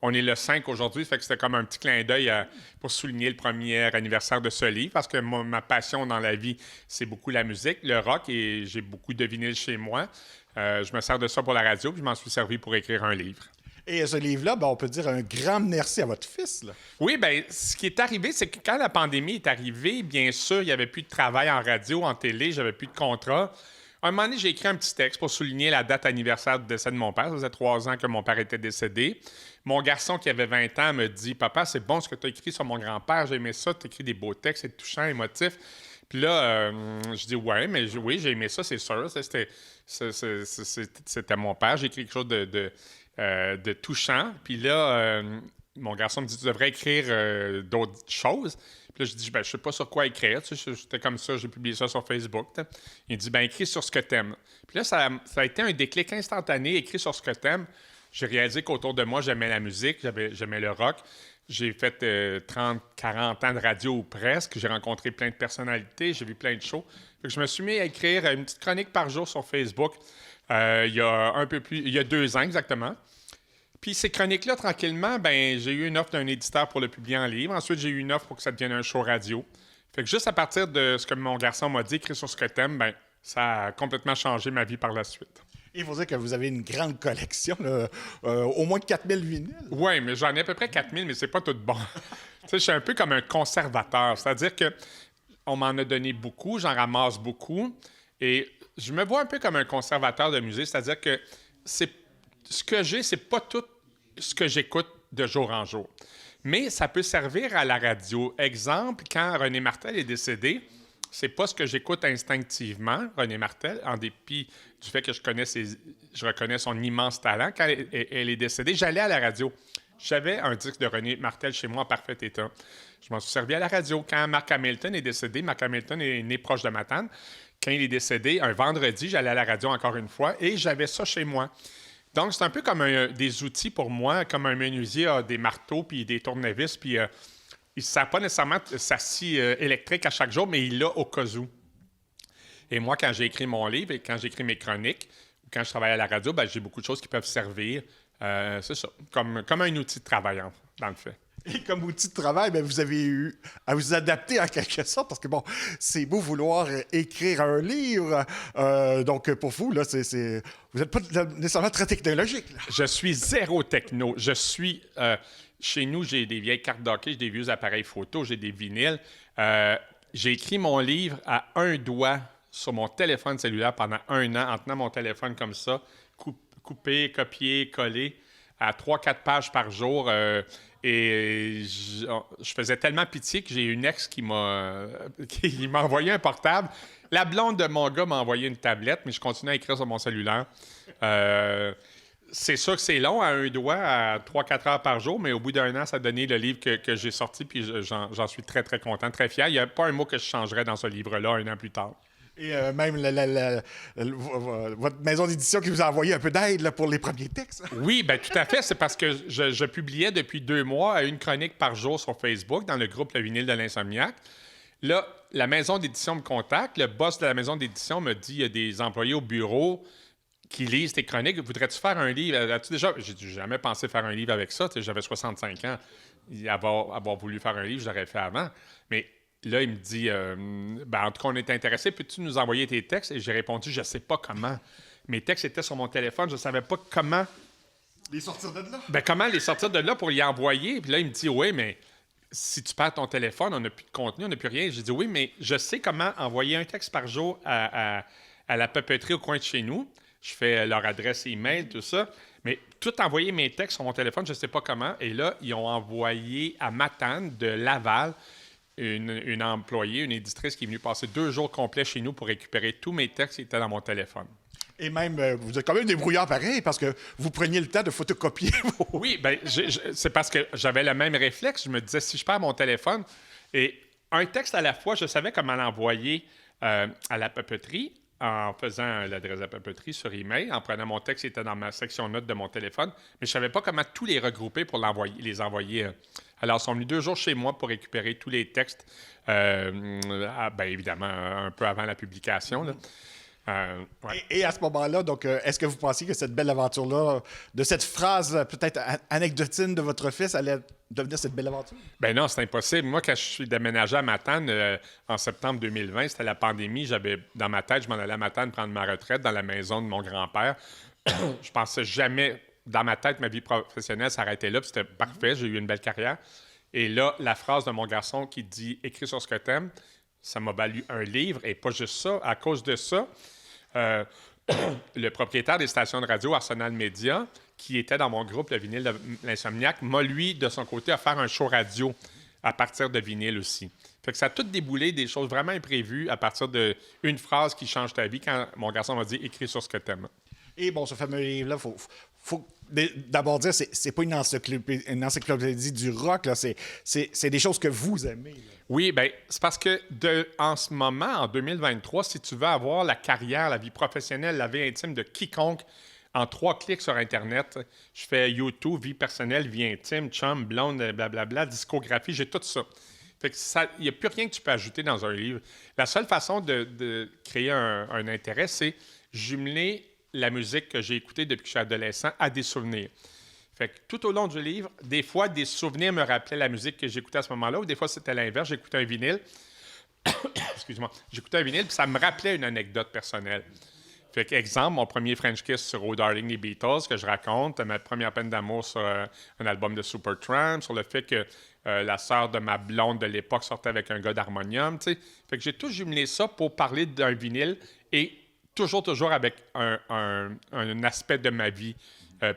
On est le 5 aujourd'hui, fait que c'était comme un petit clin d'œil pour souligner le premier anniversaire de ce livre, parce que ma passion dans la vie, c'est beaucoup la musique, le rock, et j'ai beaucoup de vinyles chez moi. Je me sers de ça pour la radio, puis je m'en suis servi pour écrire un livre. Et ce livre-là, on peut dire un grand merci à votre fils. Là. Oui, ce qui est arrivé, c'est que quand la pandémie est arrivée, bien sûr, il n'y avait plus de travail en radio, en télé, j'avais plus de contrat. À un moment donné, j'ai écrit un petit texte pour souligner la date anniversaire du décès de mon père. Ça faisait 3 ans que mon père était décédé. Mon garçon, qui avait 20 ans, me dit « Papa, c'est bon ce que tu as écrit sur mon grand-père. J'ai aimé ça. Tu as écrit des beaux textes, c'est touchant, émotif. » Puis là, je dis « Ouais, mais oui, j'ai aimé ça, c'est sûr. C'était mon père. J'ai écrit quelque chose de touchant. » Puis là, mon garçon me dit « Tu devrais écrire d'autres choses. » Puis là, je dis, je sais pas sur quoi écrire. Tu sais, j'étais comme ça, j'ai publié ça sur Facebook. Il dit, écris sur ce que t'aimes. Puis là, ça a été un déclic instantané, écris sur ce que t'aimes. J'ai réalisé qu'autour de moi, j'aimais la musique, j'aimais le rock. J'ai fait 30, 40 ans de radio ou presque. J'ai rencontré plein de personnalités, j'ai vu plein de shows. Fait que je me suis mis à écrire une petite chronique par jour sur Facebook il y a 2 ans exactement. Puis ces chroniques-là, tranquillement, j'ai eu une offre d'un éditeur pour le publier en livre. Ensuite, j'ai eu une offre pour que ça devienne un show radio. Fait que juste à partir de ce que mon garçon m'a dit, écrit sur ce que t'aimes, ça a complètement changé ma vie par la suite. Il faut dire que vous avez une grande collection, là, au moins 4000 vinyles. Oui, mais j'en ai à peu près 4000, mais c'est pas tout bon. Tu sais, je suis un peu comme un conservateur. C'est-à-dire qu'on m'en a donné beaucoup, j'en ramasse beaucoup. Et je me vois un peu comme un conservateur de musée. C'est-à-dire que ce que j'ai, c'est pas tout ce que j'écoute de jour en jour. Mais ça peut servir à la radio. Exemple, quand René Martel est décédé, c'est pas ce que j'écoute instinctivement, René Martel, en dépit du fait que je reconnais son immense talent. Quand elle est décédée, j'allais à la radio. J'avais un disque de René Martel chez moi en parfait état. Je m'en suis servi à la radio. Quand Mark Hamilton est décédé, Mark Hamilton est né proche de Matane. Quand il est décédé, un vendredi, j'allais à la radio encore une fois et j'avais ça chez moi. Donc, c'est un peu comme des outils pour moi, comme un menuisier a des marteaux puis des tournevis, puis il ne sert pas nécessairement sa scie électrique à chaque jour, mais il l'a au cas où. Et moi, quand j'ai écrit mon livre et quand j'écris mes chroniques, ou quand je travaille à la radio, j'ai beaucoup de choses qui peuvent servir, c'est ça, comme un outil de travail, dans le fait. Et comme outil de travail, vous avez eu à vous adapter en quelque sorte, parce que c'est beau vouloir écrire un livre. Donc, pour vous, là, vous n'êtes pas nécessairement très technologique. Là. Je suis zéro techno. Chez nous, j'ai des vieilles cartes d'hockey, j'ai des vieux appareils photo, j'ai des vinyles. J'ai écrit mon livre à un doigt sur mon téléphone cellulaire pendant 1 an, en tenant mon téléphone comme ça, coupé, copié, collé, à 3-4 pages par jour. Et je faisais tellement pitié que j'ai une ex qui m'a envoyé un portable. La blonde de mon gars m'a envoyé une tablette, mais je continuais à écrire sur mon cellulaire. C'est sûr que c'est long, à un doigt, à 3-4 heures par jour, mais au bout d'un an, ça a donné le livre que j'ai sorti, puis j'en suis très, très content, très fier. Il n'y a pas un mot que je changerais dans ce livre-là un an plus tard. Et même votre maison d'édition qui vous a envoyé un peu d'aide là, pour les premiers textes. Oui, bien tout à fait. C'est parce que je publiais depuis 2 mois une chronique par jour sur Facebook dans le groupe Le Vinyle de l'Insomniaque. Là, la maison d'édition me contacte. Le boss de la maison d'édition me dit, il y a des employés au bureau qui lisent tes chroniques. Voudrais-tu faire un livre? As-tu déjà... J'ai jamais pensé faire un livre avec ça. J'avais 65 ans. Avoir voulu faire un livre, je l'aurais fait avant. Mais là, il me dit, en tout cas, on est intéressé. Peux-tu nous envoyer tes textes? Et j'ai répondu, je ne sais pas comment. Mes textes étaient sur mon téléphone. Je ne savais pas comment... Les sortir de là? Comment les sortir de là pour y envoyer? Puis là, il me dit, oui, mais si tu perds ton téléphone, on n'a plus de contenu, on n'a plus rien. J'ai dit, oui, mais je sais comment envoyer un texte par jour à la papeterie au coin de chez nous. Je fais leur adresse email, tout ça. Mais tout envoyer mes textes sur mon téléphone, je ne sais pas comment. Et là, ils ont envoyé à Matane de Laval une employée, une éditrice qui est venue passer 2 jours complets chez nous pour récupérer tous mes textes qui étaient dans mon téléphone. Et même, vous êtes quand même débrouillard pareil, parce que vous preniez le temps de photocopier vos... Oui, bien, c'est parce que j'avais le même réflexe. Je me disais, si je perds mon téléphone, et un texte à la fois, je savais comment l'envoyer à la papeterie, en faisant l'adresse de la papeterie sur email, en prenant mon texte qui était dans ma section notes de mon téléphone, mais je ne savais pas comment tous les regrouper pour les envoyer. Alors, ils sont venus 2 jours chez moi pour récupérer tous les textes, évidemment, un peu avant la publication, là. Ouais. Et à ce moment-là, donc, est-ce que vous pensiez que cette belle aventure-là, de cette phrase peut-être anecdotine de votre fils, allait devenir cette belle aventure? Ben non, c'est impossible. Moi, quand je suis déménagé à Matane en septembre 2020, c'était la pandémie. J'avais dans ma tête, je m'en allais à Matane prendre ma retraite dans la maison de mon grand-père. Je pensais jamais, dans ma tête, ma vie professionnelle s'arrêtait là, puis c'était parfait. J'ai eu une belle carrière. Et là, la phrase de mon garçon qui dit « Écris sur ce que t'aimes », ça m'a valu un livre, et pas juste ça. À cause de ça, le propriétaire des stations de radio Arsenal Média, qui était dans mon groupe, le Vinyle de l'Insomniaque, m'a, lui, de son côté, offert un show radio à partir de vinyle aussi. Fait que ça a tout déboulé, des choses vraiment imprévues à partir d'une phrase qui change ta vie quand mon garçon m'a dit « Écris sur ce que t'aimes ». Et bon, ce fameux livre-là, faut d'abord dire, c'est pas une encyclopédie du rock, là. C'est des choses que vous aimez. Là. Oui, bien, c'est parce que en ce moment, en 2023, si tu veux avoir la carrière, la vie professionnelle, la vie intime de quiconque, en 3 clics sur Internet, je fais YouTube, vie personnelle, vie intime, chum, blonde, blablabla, discographie, j'ai tout ça. Fait que il n'y a plus rien que tu peux ajouter dans un livre. La seule façon de créer un intérêt, c'est jumeler la musique que j'ai écoutée depuis que je suis adolescent à des souvenirs. Fait que tout au long du livre, des fois, des souvenirs me rappelaient la musique que j'écoutais à ce moment-là, ou des fois, c'était l'inverse, j'écoutais un vinyle. Excuse-moi. J'écoutais un vinyle, puis ça me rappelait une anecdote personnelle. Fait que, exemple, mon premier French Kiss sur Oh Darling les Beatles, que je raconte, ma première peine d'amour sur un album de Supertramp, sur le fait que la sœur de ma blonde de l'époque sortait avec un gars d'harmonium, tu sais. Fait que j'ai tout jumelé ça pour parler d'un vinyle et toujours avec un aspect de ma vie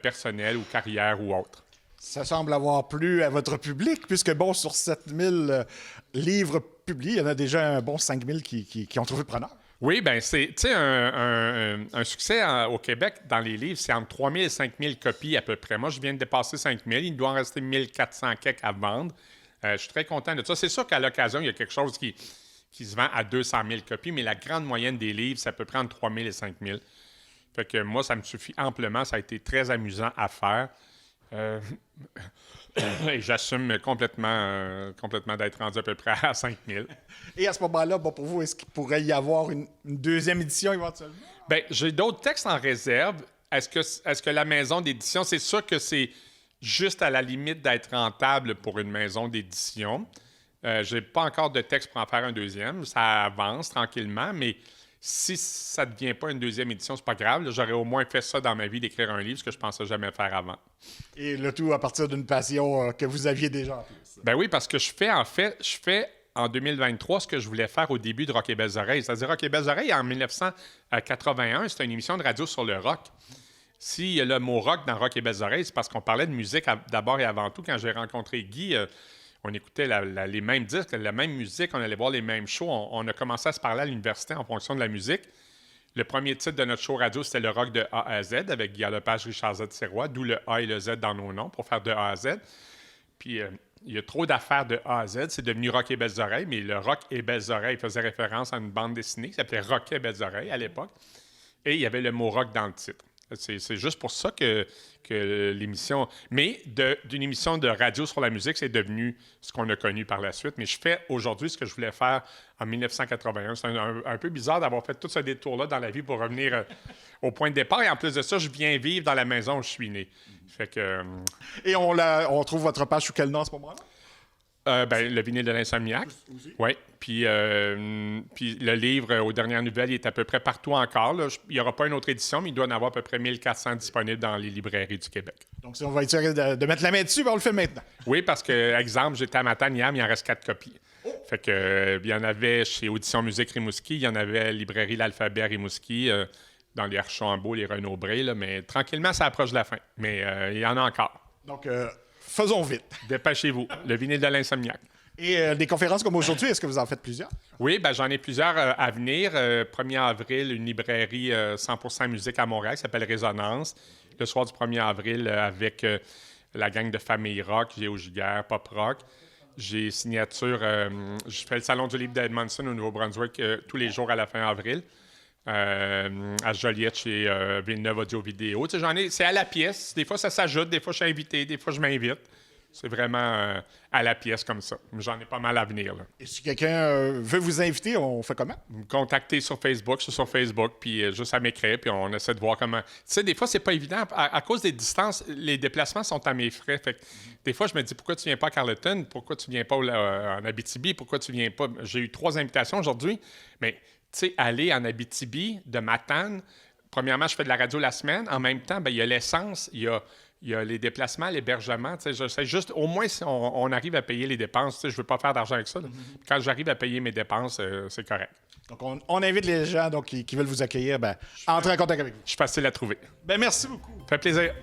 personnelle ou carrière ou autre. Ça semble avoir plu à votre public, puisque, bon, sur 7000 livres publiés, il y en a déjà un bon 5000 qui ont trouvé preneur. Oui, bien, c'est, tu sais, un succès au Québec dans les livres, c'est entre 3000 et 5000 copies à peu près. Moi, je viens de dépasser 5000. Il doit en rester 1400 quelques à vendre. Je suis très content de ça. C'est sûr qu'à l'occasion, il y a quelque chose qui se vend à 200 000 copies, mais la grande moyenne des livres, c'est à peu près entre 3 000 et 5 000. Fait que moi, ça me suffit amplement. Ça a été très amusant à faire. Et j'assume complètement d'être rendu à peu près à 5 000. Et à ce moment-là, bon, pour vous, est-ce qu'il pourrait y avoir une deuxième édition éventuellement? Bien, j'ai d'autres textes en réserve. Est-ce que la maison d'édition, c'est sûr que c'est juste à la limite d'être rentable pour une maison d'édition. Je n'ai pas encore de texte pour en faire un deuxième. Ça avance tranquillement, mais si ça ne devient pas une deuxième édition, c'est pas grave. J'aurais au moins fait ça dans ma vie, d'écrire un livre, ce que je ne pensais jamais faire avant. Et le tout à partir d'une passion que vous aviez déjà en plus. Ben oui, parce que je fais en 2023 ce que je voulais faire au début de Rock et Belles Oreilles. C'est-à-dire Rock et Belles Oreilles, en 1981, c'était une émission de radio sur le rock. s'il y a le mot rock dans Rock et Belles Oreilles, c'est parce qu'on parlait de musique d'abord et avant tout. Quand j'ai rencontré Guy, on écoutait les mêmes disques, la même musique, on allait voir les mêmes shows. On a commencé à se parler à l'université en fonction de la musique. Le premier titre de notre show radio, c'était le rock de A à Z avec Guy Lepage, Richard Z. Sirois, d'où le A et le Z dans nos noms pour faire de A à Z. Puis il y a trop d'affaires de A à Z. C'est devenu Rock et Belles Oreilles, mais le Rock et Belles Oreilles faisait référence à une bande dessinée qui s'appelait Rock et Belles Oreilles à l'époque. Et il y avait le mot rock dans le titre. C'est juste pour ça que l'émission... Mais d'une émission de radio sur la musique, c'est devenu ce qu'on a connu par la suite. Mais je fais aujourd'hui ce que je voulais faire en 1981. C'est un peu bizarre d'avoir fait tout ce détour-là dans la vie pour revenir au point de départ. Et en plus de ça, je viens vivre dans la maison où je suis né. Fait que... Et on trouve votre page sous quel nom à ce moment-là? Le vinyle de l'Insomniaque. Oui. Puis le livre, aux dernières nouvelles, il est à peu près partout encore. Là. Il n'y aura pas une autre édition, mais il doit en avoir à peu près 1400 disponibles dans les librairies du Québec. Donc, si on va essayer de mettre la main dessus, on le fait maintenant. Oui, parce que, exemple, j'étais à Matane hier, mais il en reste 4 copies. Fait que, il y en avait chez Audition Musique Rimouski, il y en avait à la librairie L'Alphabet à Rimouski, dans les Archambault, les Renaud-Bré, là, mais tranquillement, ça approche de la fin. Mais il y en a encore. Donc, faisons vite. Dépêchez-vous. Le vinyle de l'Insomniaque. Et des conférences comme aujourd'hui, est-ce que vous en faites plusieurs? Oui, j'en ai plusieurs à venir. 1er avril, une librairie 100% musique à Montréal qui s'appelle Résonance. Le soir du 1er avril, avec la gang de Famille Rock, Géo Giguère, Pop Rock. J'ai signature, je fais le Salon du livre d'Edmondson au Nouveau-Brunswick tous les jours à la fin avril. À Joliette chez Villeneuve Audio-Vidéo. Tu sais, c'est à la pièce. Des fois, ça s'ajoute. Des fois, je suis invité. Des fois, je m'invite. C'est vraiment à la pièce comme ça. J'en ai pas mal à venir. Là. Et si quelqu'un veut vous inviter, on fait comment? Me contacter sur Facebook. Je suis sur Facebook, puis juste à m'écrire, puis on essaie de voir comment... Tu sais, des fois, c'est pas évident. À cause des distances, les déplacements sont à mes frais. Fait que, des fois, je me dis, pourquoi tu viens pas à Carleton? Pourquoi tu viens pas en Abitibi? Pourquoi tu viens pas... J'ai eu 3 invitations aujourd'hui, mais... Tu sais, aller en Abitibi, de Matane, premièrement, je fais de la radio la semaine. En même temps, il y a l'essence, il y a les déplacements, l'hébergement. Tu sais, j'essaie juste, au moins, si on arrive à payer les dépenses. Tu sais, je ne veux pas faire d'argent avec ça. Quand j'arrive à payer mes dépenses, c'est correct. Donc, on invite les gens qui veulent vous accueillir, à entrer en contact avec vous. Je suis facile à trouver. Merci beaucoup. Ça fait plaisir.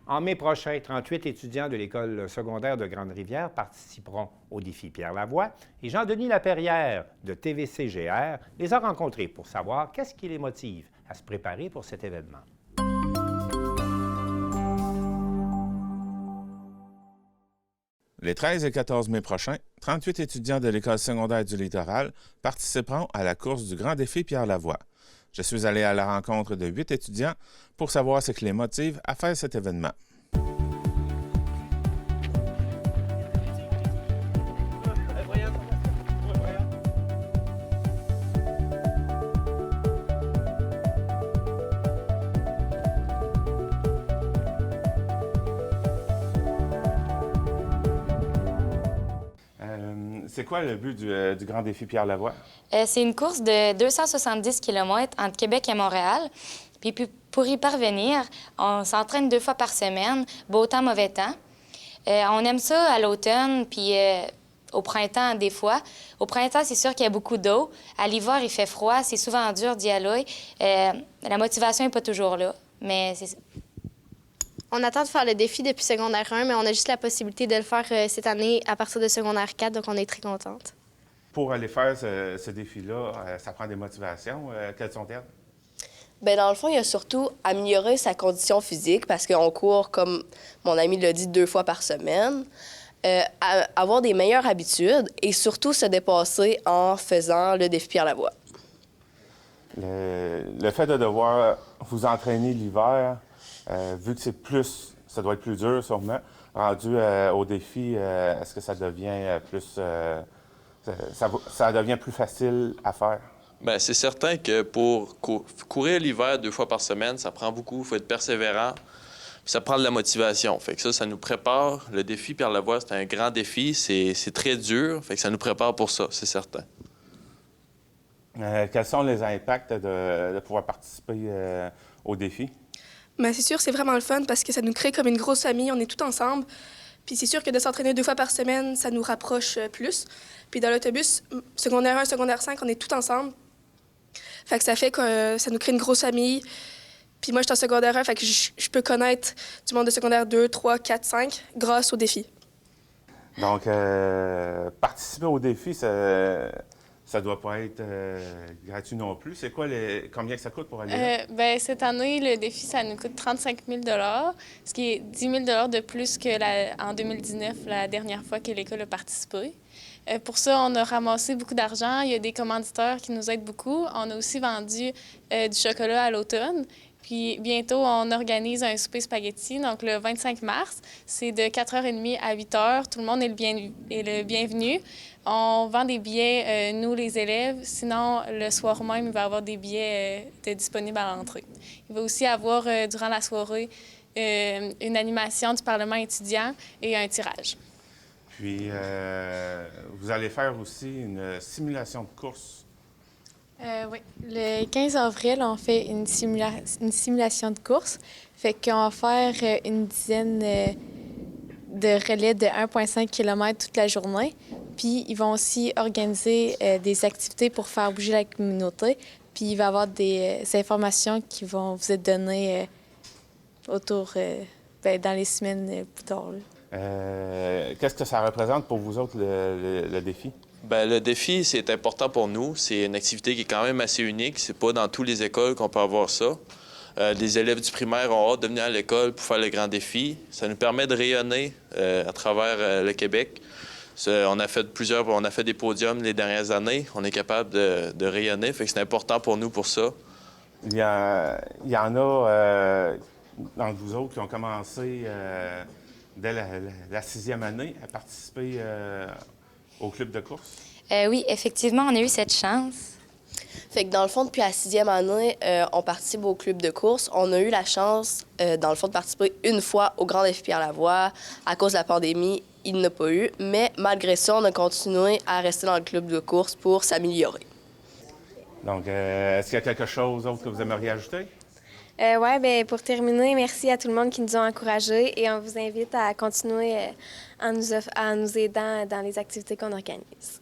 En mai prochain, 38 étudiants de l'École secondaire de Grande-Rivière participeront au défi Pierre Lavoie et Jean-Denis Laperrière de TVC-GR les a rencontrés pour savoir qu'est-ce qui les motive à se préparer pour cet événement. Les 13 et 14 mai prochains, 38 étudiants de l'École secondaire du Littoral participeront à la course du Grand défi Pierre Lavoie. Je suis allé à la rencontre de 8 étudiants pour savoir ce qui les motive à faire cet événement. C'est quoi le but du Grand défi Pierre Lavoie? C'est une course de 270 km entre Québec et Montréal. Puis pour y parvenir, on s'entraîne 2 fois par semaine, beau temps, mauvais temps. On aime ça à l'automne, puis au printemps, des fois. Au printemps, c'est sûr qu'il y a beaucoup d'eau. À l'hiver, il fait froid, c'est souvent dur d'y aller. La motivation n'est pas toujours là, mais c'est ça. On attend de faire le défi depuis secondaire 1, mais on a juste la possibilité de le faire cette année à partir de secondaire 4, donc on est très contente. Pour aller faire ce défi-là, ça prend des motivations. Quelles sont-elles? Bien, dans le fond, il y a surtout améliorer sa condition physique parce qu'on court, comme mon ami l'a dit, 2 fois par semaine. Avoir des meilleures habitudes et surtout se dépasser en faisant le défi Pierre Lavoie. Le fait de devoir vous entraîner l'hiver, vu que ça doit être plus dur sûrement, rendu au défi, est-ce que ça devient ça devient plus facile à faire? Bien, c'est certain que pour courir l'hiver 2 fois par semaine, ça prend beaucoup, il faut être persévérant, puis ça prend de la motivation. Fait que ça nous prépare. Le défi Pierre Lavoie, c'est un grand défi, c'est très dur, fait que ça nous prépare pour ça, c'est certain. Quels sont les impacts de pouvoir participer au défi? Bien, c'est sûr, c'est vraiment le fun parce que ça nous crée comme une grosse famille, on est tous ensemble. Puis c'est sûr que de s'entraîner 2 fois par semaine, ça nous rapproche plus. Puis dans l'autobus, secondaire 1, secondaire 5, on est tout ensemble. Fait que ça fait que ça nous crée une grosse famille. Puis moi, je suis en secondaire 1, fait que je peux connaître du monde de secondaire 2, 3, 4, 5 grâce aux défis. Donc, participer au défi, ça doit pas être gratuit non plus. C'est quoi combien ça coûte pour aller là? Ben, cette année, le défi, ça nous coûte 35 000 ce qui est 10 000 de plus qu'en 2019, la dernière fois que l'école a participé. Pour ça, on a ramassé beaucoup d'argent. Il y a des commanditeurs qui nous aident beaucoup. On a aussi vendu du chocolat à l'automne. Puis bientôt, on organise un souper spaghetti, donc le 25 mars. C'est de 4h30 à 8h. Tout le monde est le bienvenu. On vend des billets, nous, les élèves. Sinon, le soir même, il va y avoir des billets disponibles à l'entrée. Il va aussi avoir, durant la soirée, une animation du Parlement étudiant et un tirage. Puis, vous allez faire aussi une simulation de course. Oui. Le 15 avril, on fait une simulation de course. Fait qu'on va faire une dizaine de relais de 1,5 km toute la journée. Puis, ils vont aussi organiser des activités pour faire bouger la communauté. Puis, il va y avoir des informations qui vont vous être données dans les semaines plus tard. Qu'est-ce que ça représente pour vous autres, le défi? Bien, le défi, c'est important pour nous. C'est une activité qui est quand même assez unique. C'est pas dans toutes les écoles qu'on peut avoir ça. Les élèves du primaire ont hâte de venir à l'école pour faire le grand défi. Ça nous permet de rayonner à travers le Québec. On a fait des podiums les dernières années. On est capable de rayonner. Fait que c'est important pour nous pour ça. Il y en a d'entre vous autres qui ont commencé dès la 6e année à participer au club de course? Oui, effectivement, on a eu cette chance. Fait que dans le fond, depuis la 6e année, on participe au club de course. On a eu la chance, dans le fond, de participer une fois au Grand Défi Pierre-Lavoie. À cause de la pandémie, il n'a pas eu. Mais malgré ça, on a continué à rester dans le club de course pour s'améliorer. Donc, est-ce qu'il y a quelque chose d'autre que vous aimeriez ajouter? Oui, bien, pour terminer, merci à tout le monde qui nous a encouragés et on vous invite à continuer en nous aidant dans les activités qu'on organise.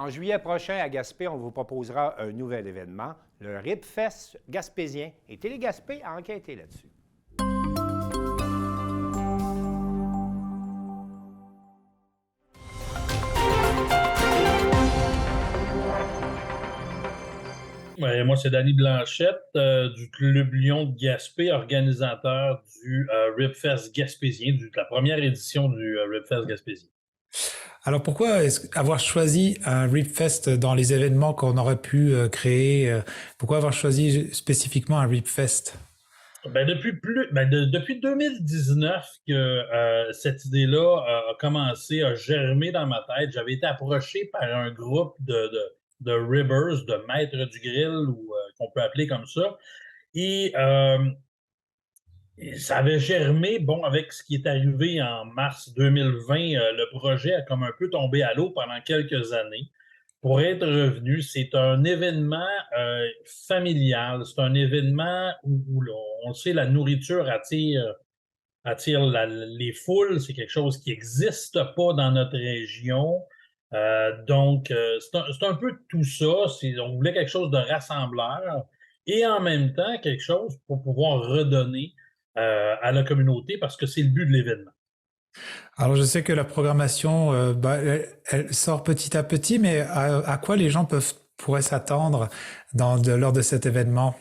En juillet prochain, à Gaspé, on vous proposera un nouvel événement, le RIPFest gaspésien. Et Télé-Gaspé a enquêté là-dessus. Ouais, moi, c'est Danny Blanchette du Club Lyon de Gaspé, organisateur du RIPFest gaspésien, de la première édition du RIPFest gaspésien. Alors pourquoi avoir choisi un RIPFest dans les événements qu'on aurait pu créer? Pourquoi avoir choisi spécifiquement un RIPFest? Ben, depuis 2019 que cette idée-là a commencé à germer dans ma tête. J'avais été approché par un groupe de ribbers, de maîtres du grill, ou qu'on peut appeler comme ça. Et ça avait germé, bon, avec ce qui est arrivé en mars 2020, le projet a comme un peu tombé à l'eau pendant quelques années. Pour être revenu, c'est un événement familial, c'est un événement où on le sait, la nourriture attire les foules, c'est quelque chose qui n'existe pas dans notre région. Donc, c'est un peu tout ça. On voulait quelque chose de rassembleur et en même temps quelque chose pour pouvoir redonner à la communauté parce que c'est le but de l'événement. Alors, je sais que la programmation, elle sort petit à petit, mais à quoi les gens pourraient s'attendre lors de cet événement?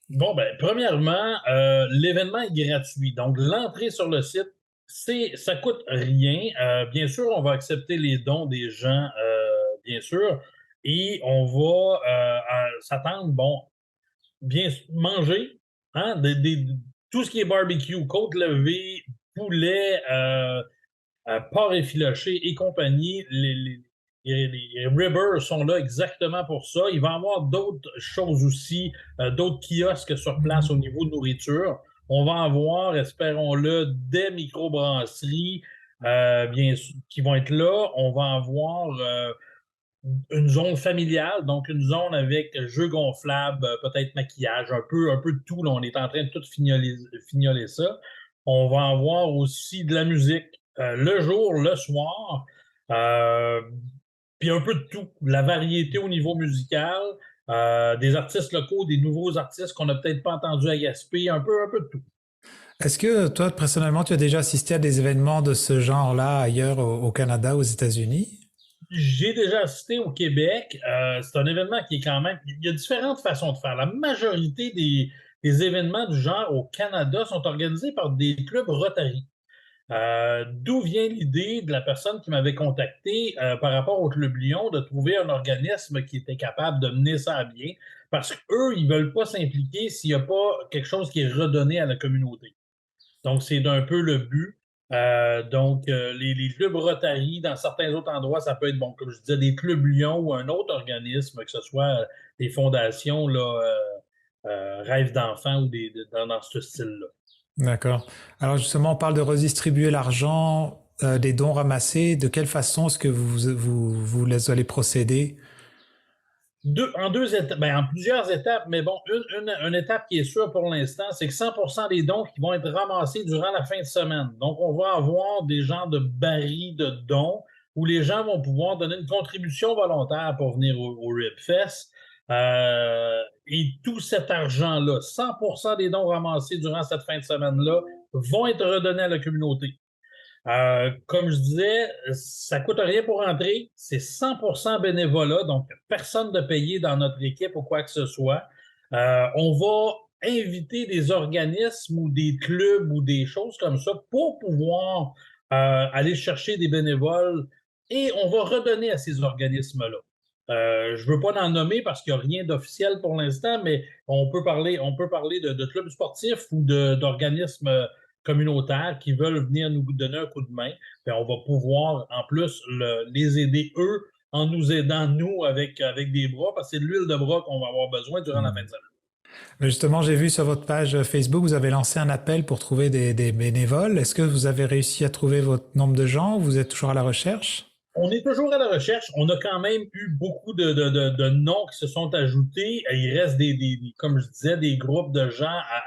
Bon, ben, premièrement, l'événement est gratuit. Donc, l'entrée sur le site, ça coûte rien. Bien sûr, on va accepter les dons des gens, bien sûr, et on va s'attendre, bon, bien manger, hein, tout ce qui est barbecue, côte levée, poulet, porc effiloché et compagnie. les Ribbers sont là exactement pour ça. Il va y avoir d'autres choses aussi, d'autres kiosques sur place au niveau de nourriture. On va avoir, espérons-le, des microbrasseries bien sûr, qui vont être là. On va avoir une zone familiale, donc une zone avec jeux gonflables, peut-être maquillage, un peu de tout. Là, on est en train de tout fignoler ça. On va avoir aussi de la musique le jour, le soir, puis un peu de tout. La variété au niveau musical, des artistes locaux, des nouveaux artistes qu'on n'a peut-être pas entendus à Gaspé, un peu de tout. Est-ce que toi, personnellement, tu as déjà assisté à des événements de ce genre-là ailleurs au Canada, aux États-Unis? J'ai déjà assisté au Québec. C'est un événement qui est quand même... Il y a différentes façons de faire. La majorité des événements du genre au Canada sont organisés par des clubs Rotary. D'où vient l'idée de la personne qui m'avait contacté par rapport au Club Lyon de trouver un organisme qui était capable de mener ça à bien, parce qu'eux, ils ne veulent pas s'impliquer s'il n'y a pas quelque chose qui est redonné à la communauté. Donc, c'est d'un peu le but. Les clubs Rotary, dans certains autres endroits, ça peut être, bon, comme je disais, des clubs Lyon ou un autre organisme, que ce soit des fondations, Rêve d'enfants ou dans ce style-là. D'accord. Alors justement, on parle de redistribuer l'argent des dons ramassés. De quelle façon est-ce que vous allez procéder? En plusieurs étapes, mais bon, une étape qui est sûre pour l'instant, c'est que 100% des dons qui vont être ramassés durant la fin de semaine. Donc, on va avoir des genres de barils de dons où les gens vont pouvoir donner une contribution volontaire pour venir au RibFest. Et tout cet argent-là, 100% des dons ramassés durant cette fin de semaine-là, vont être redonnés à la communauté. Comme je disais, ça ne coûte rien pour entrer. C'est 100% bénévolat, donc personne de payé dans notre équipe ou quoi que ce soit. On va inviter des organismes ou des clubs ou des choses comme ça pour pouvoir aller chercher des bénévoles et on va redonner à ces organismes-là. Je ne veux pas en nommer parce qu'il n'y a rien d'officiel pour l'instant, mais on peut parler de clubs sportifs ou d'organismes communautaires qui veulent venir nous donner un coup de main. Puis on va pouvoir, en plus, les aider, eux, en nous aidant, nous, avec des bras, parce que c'est de l'huile de bras qu'on va avoir besoin durant la fin de semaine. Justement, j'ai vu sur votre page Facebook, vous avez lancé un appel pour trouver des bénévoles. Est-ce que vous avez réussi à trouver votre nombre de gens ou vous êtes toujours à la recherche? On est toujours à la recherche. On a quand même eu beaucoup de noms qui se sont ajoutés. Il reste, comme je disais, des groupes de gens à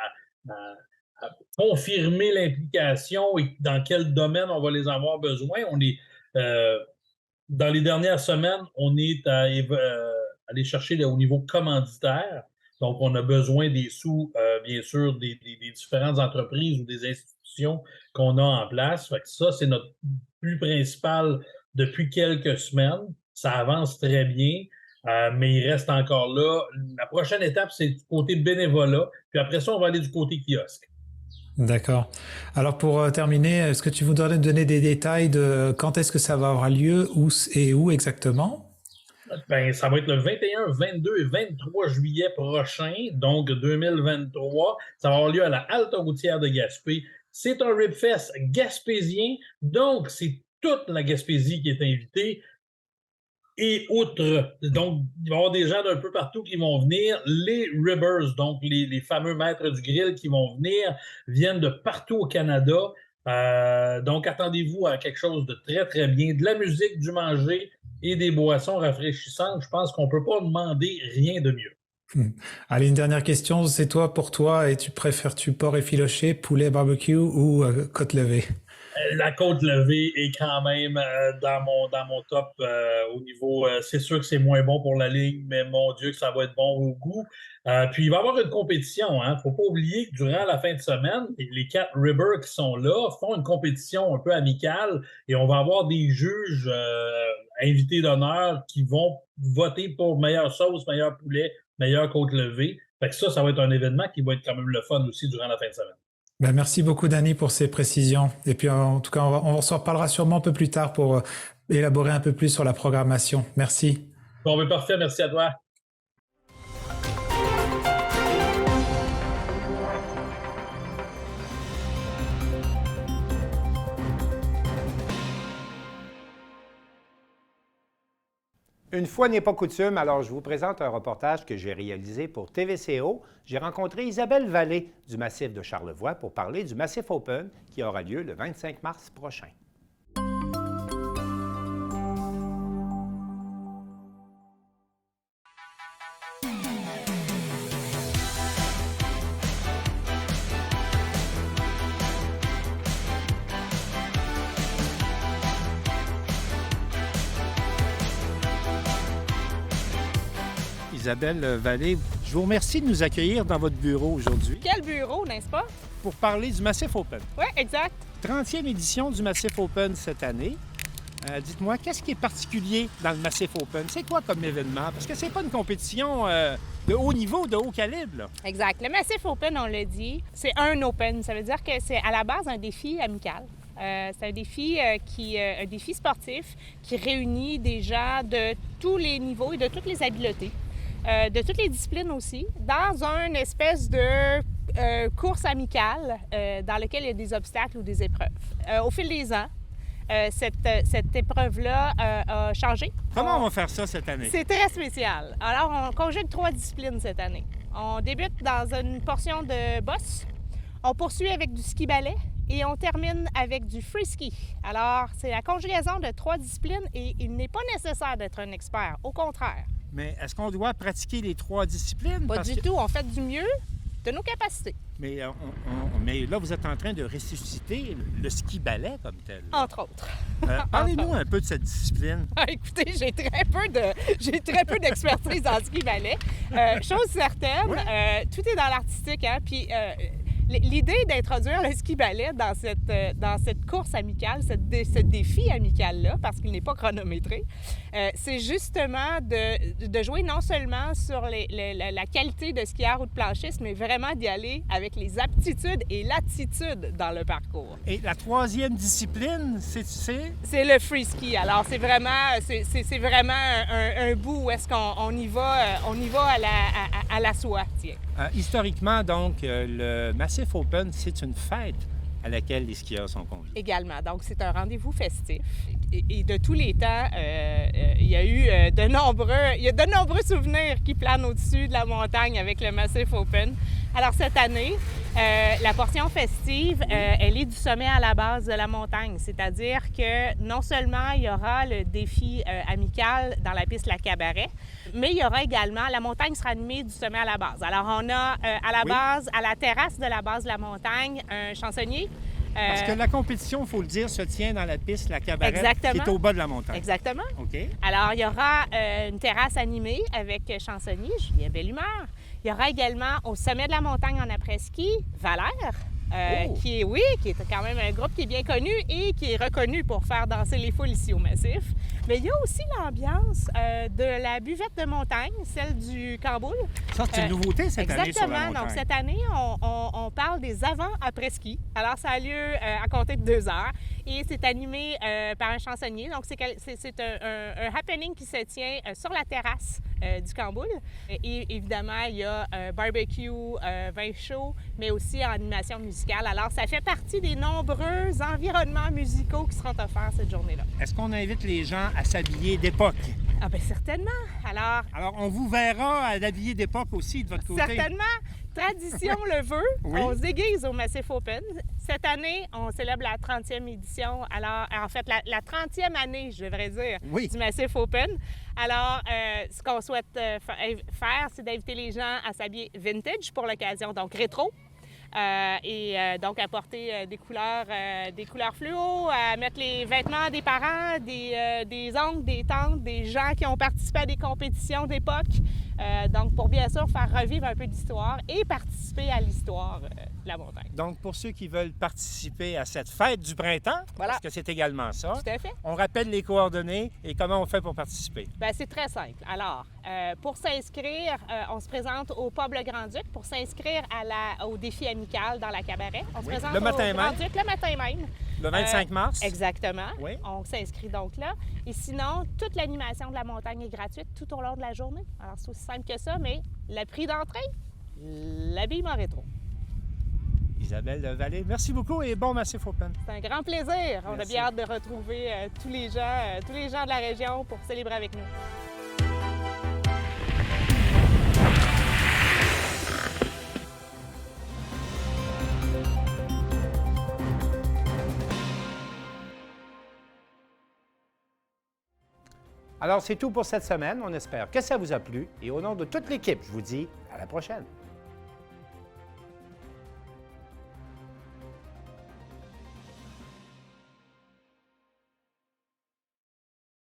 confirmer l'implication et dans quel domaine on va les avoir besoin. On est, dans les dernières semaines, on est allé chercher au niveau commanditaire. Donc, on a besoin des sous, bien sûr, des différentes entreprises ou des institutions qu'on a en place. Fait que ça, c'est notre but principal depuis quelques semaines. Ça avance très bien, mais il reste encore là. La prochaine étape, c'est du côté bénévolat. Puis après ça, on va aller du côté kiosque. D'accord. Alors pour terminer, est-ce que tu voudrais donner des détails de quand est-ce que ça va avoir lieu, où exactement? Ben, ça va être le 21, 22 et 23 juillet prochain, donc 2023. Ça va avoir lieu à la Halte Routière de Gaspé. C'est un RibFest gaspésien, donc c'est toute la Gaspésie qui est invitée. Et outre, donc, il va y avoir des gens d'un peu partout qui vont venir. Les Ribbers, donc les fameux maîtres du grill qui vont venir, viennent de partout au Canada. Donc, attendez-vous à quelque chose de très, très bien. De la musique, du manger et des boissons rafraîchissantes. Je pense qu'on ne peut pas demander rien de mieux. Allez, une dernière question. C'est pour toi, et tu préfères-tu porc effiloché, poulet barbecue ou côte levée? La côte levée est quand même dans mon top au niveau... c'est sûr que c'est moins bon pour la ligne, mais mon Dieu que ça va être bon au goût. Puis il va y avoir une compétition. Il ne faut pas oublier que durant la fin de semaine, les 4 Ribbers qui sont là font une compétition un peu amicale et on va avoir des juges invités d'honneur qui vont voter pour meilleure sauce, meilleur poulet, meilleure côte levée. Fait que ça va être un événement qui va être quand même le fun aussi durant la fin de semaine. Ben, merci beaucoup, Danny, pour ces précisions. Et puis, en tout cas, on s'en reparlera sûrement un peu plus tard pour élaborer un peu plus sur la programmation. Merci. Bon, ben parfait. Merci à toi. Une fois n'est pas coutume, alors je vous présente un reportage que j'ai réalisé pour TVCO. J'ai rencontré Isabelle Vallée du Massif de Charlevoix pour parler du Massif Open qui aura lieu le 25 mars prochain. Isabelle Vallée, je vous remercie de nous accueillir dans votre bureau aujourd'hui. Quel bureau, n'est-ce pas? Pour parler du Massif Open. Oui, exact. 30e édition du Massif Open cette année. Dites-moi, qu'est-ce qui est particulier dans le Massif Open? C'est quoi comme événement? Parce que c'est pas une compétition de haut niveau, de haut calibre, là. Exact. Le Massif Open, on l'a dit, c'est un Open. Ça veut dire que c'est à la base un défi amical. C'est un défi un défi sportif qui réunit des gens de tous les niveaux et de toutes les habiletés. De toutes les disciplines aussi, dans une espèce de course amicale dans laquelle il y a des obstacles ou des épreuves. Au fil des ans, cette épreuve-là a changé. Comment on va faire ça cette année? C'est très spécial. Alors, on conjugue 3 disciplines cette année. On débute dans une portion de boss, on poursuit avec du ski-ballet et on termine avec du free ski. Alors, c'est la conjugaison de 3 disciplines et il n'est pas nécessaire d'être un expert, au contraire. Mais est-ce qu'on doit pratiquer les 3 disciplines? Pas du tout. On fait du mieux de nos capacités. Mais, mais là, vous êtes en train de ressusciter le ski-ballet comme tel. Entre autres. Parlez-nous un peu de cette discipline. Écoutez, j'ai très peu d'expertise en ski-ballet. Chose certaine, tout est dans l'artistique, hein? Puis l'idée d'introduire le ski-ballet dans cette course amicale, ce défi amical-là, parce qu'il n'est pas chronométré, c'est justement de jouer non seulement sur la qualité de skieur ou de planchiste, mais vraiment d'y aller avec les aptitudes et l'attitude dans le parcours. Et la 3e discipline, c'est? C'est le free ski. Alors, c'est vraiment un bout où est-ce qu'on y va, à la soie, tiens. Historiquement, donc, le Massif Open, c'est une fête à laquelle les skieurs sont conviés. Également. Donc, c'est un rendez-vous festif. Et de tous les temps, il y a eu de nombreux souvenirs qui planent au-dessus de la montagne avec le Massif Open. Alors, cette année, la portion festive, elle est du sommet à la base de la montagne. C'est-à-dire que non seulement il y aura le défi amical dans la piste La Cabaret, mais il y aura également, la montagne sera animée du sommet à la base. Alors, on a à la base, à la terrasse de la base de la montagne, un chansonnier. Parce que la compétition, il faut le dire, se tient dans la piste La Cabaret, qui est au bas de la montagne. Exactement. OK. Alors, il y aura une terrasse animée avec chansonnier, Julien Bellumeur. Il y aura également au sommet de la montagne en après-ski, Valère, qui est quand même un groupe qui est bien connu et qui est reconnu pour faire danser les foules ici au Massif. Mais il y a aussi l'ambiance de la buvette de montagne, celle du Camboul. Ça, c'est une nouveauté cette année sur la montagne. Exactement. Donc, cette année, on parle des avant-après-ski. Alors, ça a lieu à compter de 2 heures et c'est animé par un chansonnier. Donc, c'est un happening qui se tient sur la terrasse du Camboul. Et évidemment, il y a barbecue, vin chaud, mais aussi en animation musicale. Alors, ça fait partie des nombreux environnements musicaux qui seront offerts cette journée-là. Est-ce qu'on invite les gens à s'habiller d'époque? Ah bien, certainement. Alors, on vous verra à l'habiller d'époque aussi de votre côté. Certainement. Tradition le veut. Oui. On se déguise au Massif Open. Cette année, on célèbre la 30e édition. Alors, en fait, la 30e année, je devrais dire, du Massif Open. Alors, ce qu'on souhaite faire, c'est d'inviter les gens à s'habiller vintage pour l'occasion, donc rétro. Donc apporter des couleurs fluo, à mettre les vêtements des parents, des oncles, des tantes, des gens qui ont participé à des compétitions d'époque. Donc pour bien sûr faire revivre un peu d'histoire et participer à l'histoire de la montagne. Donc pour ceux qui veulent participer à cette fête du printemps, parce que c'est également ça, tout à fait. On rappelle les coordonnées et comment on fait pour participer. Bien, c'est très simple. Alors, pour s'inscrire, on se présente au Pub Le Grand-Duc pour s'inscrire au défi amical dans la Cabaret. On se présente le matin au Grand-Duc le matin même. Le 25 mars. Exactement. Oui. On s'inscrit donc là. Et sinon, toute l'animation de la montagne est gratuite tout au long de la journée. Alors, c'est aussi simple que ça, mais le prix d'entrée, l'habillement rétro. Isabelle Vallée, merci beaucoup et bon Massif Open. C'est un grand plaisir. On a bien hâte de retrouver tous les gens de la région pour célébrer avec nous. Alors, c'est tout pour cette semaine. On espère que ça vous a plu. Et au nom de toute l'équipe, je vous dis à la prochaine.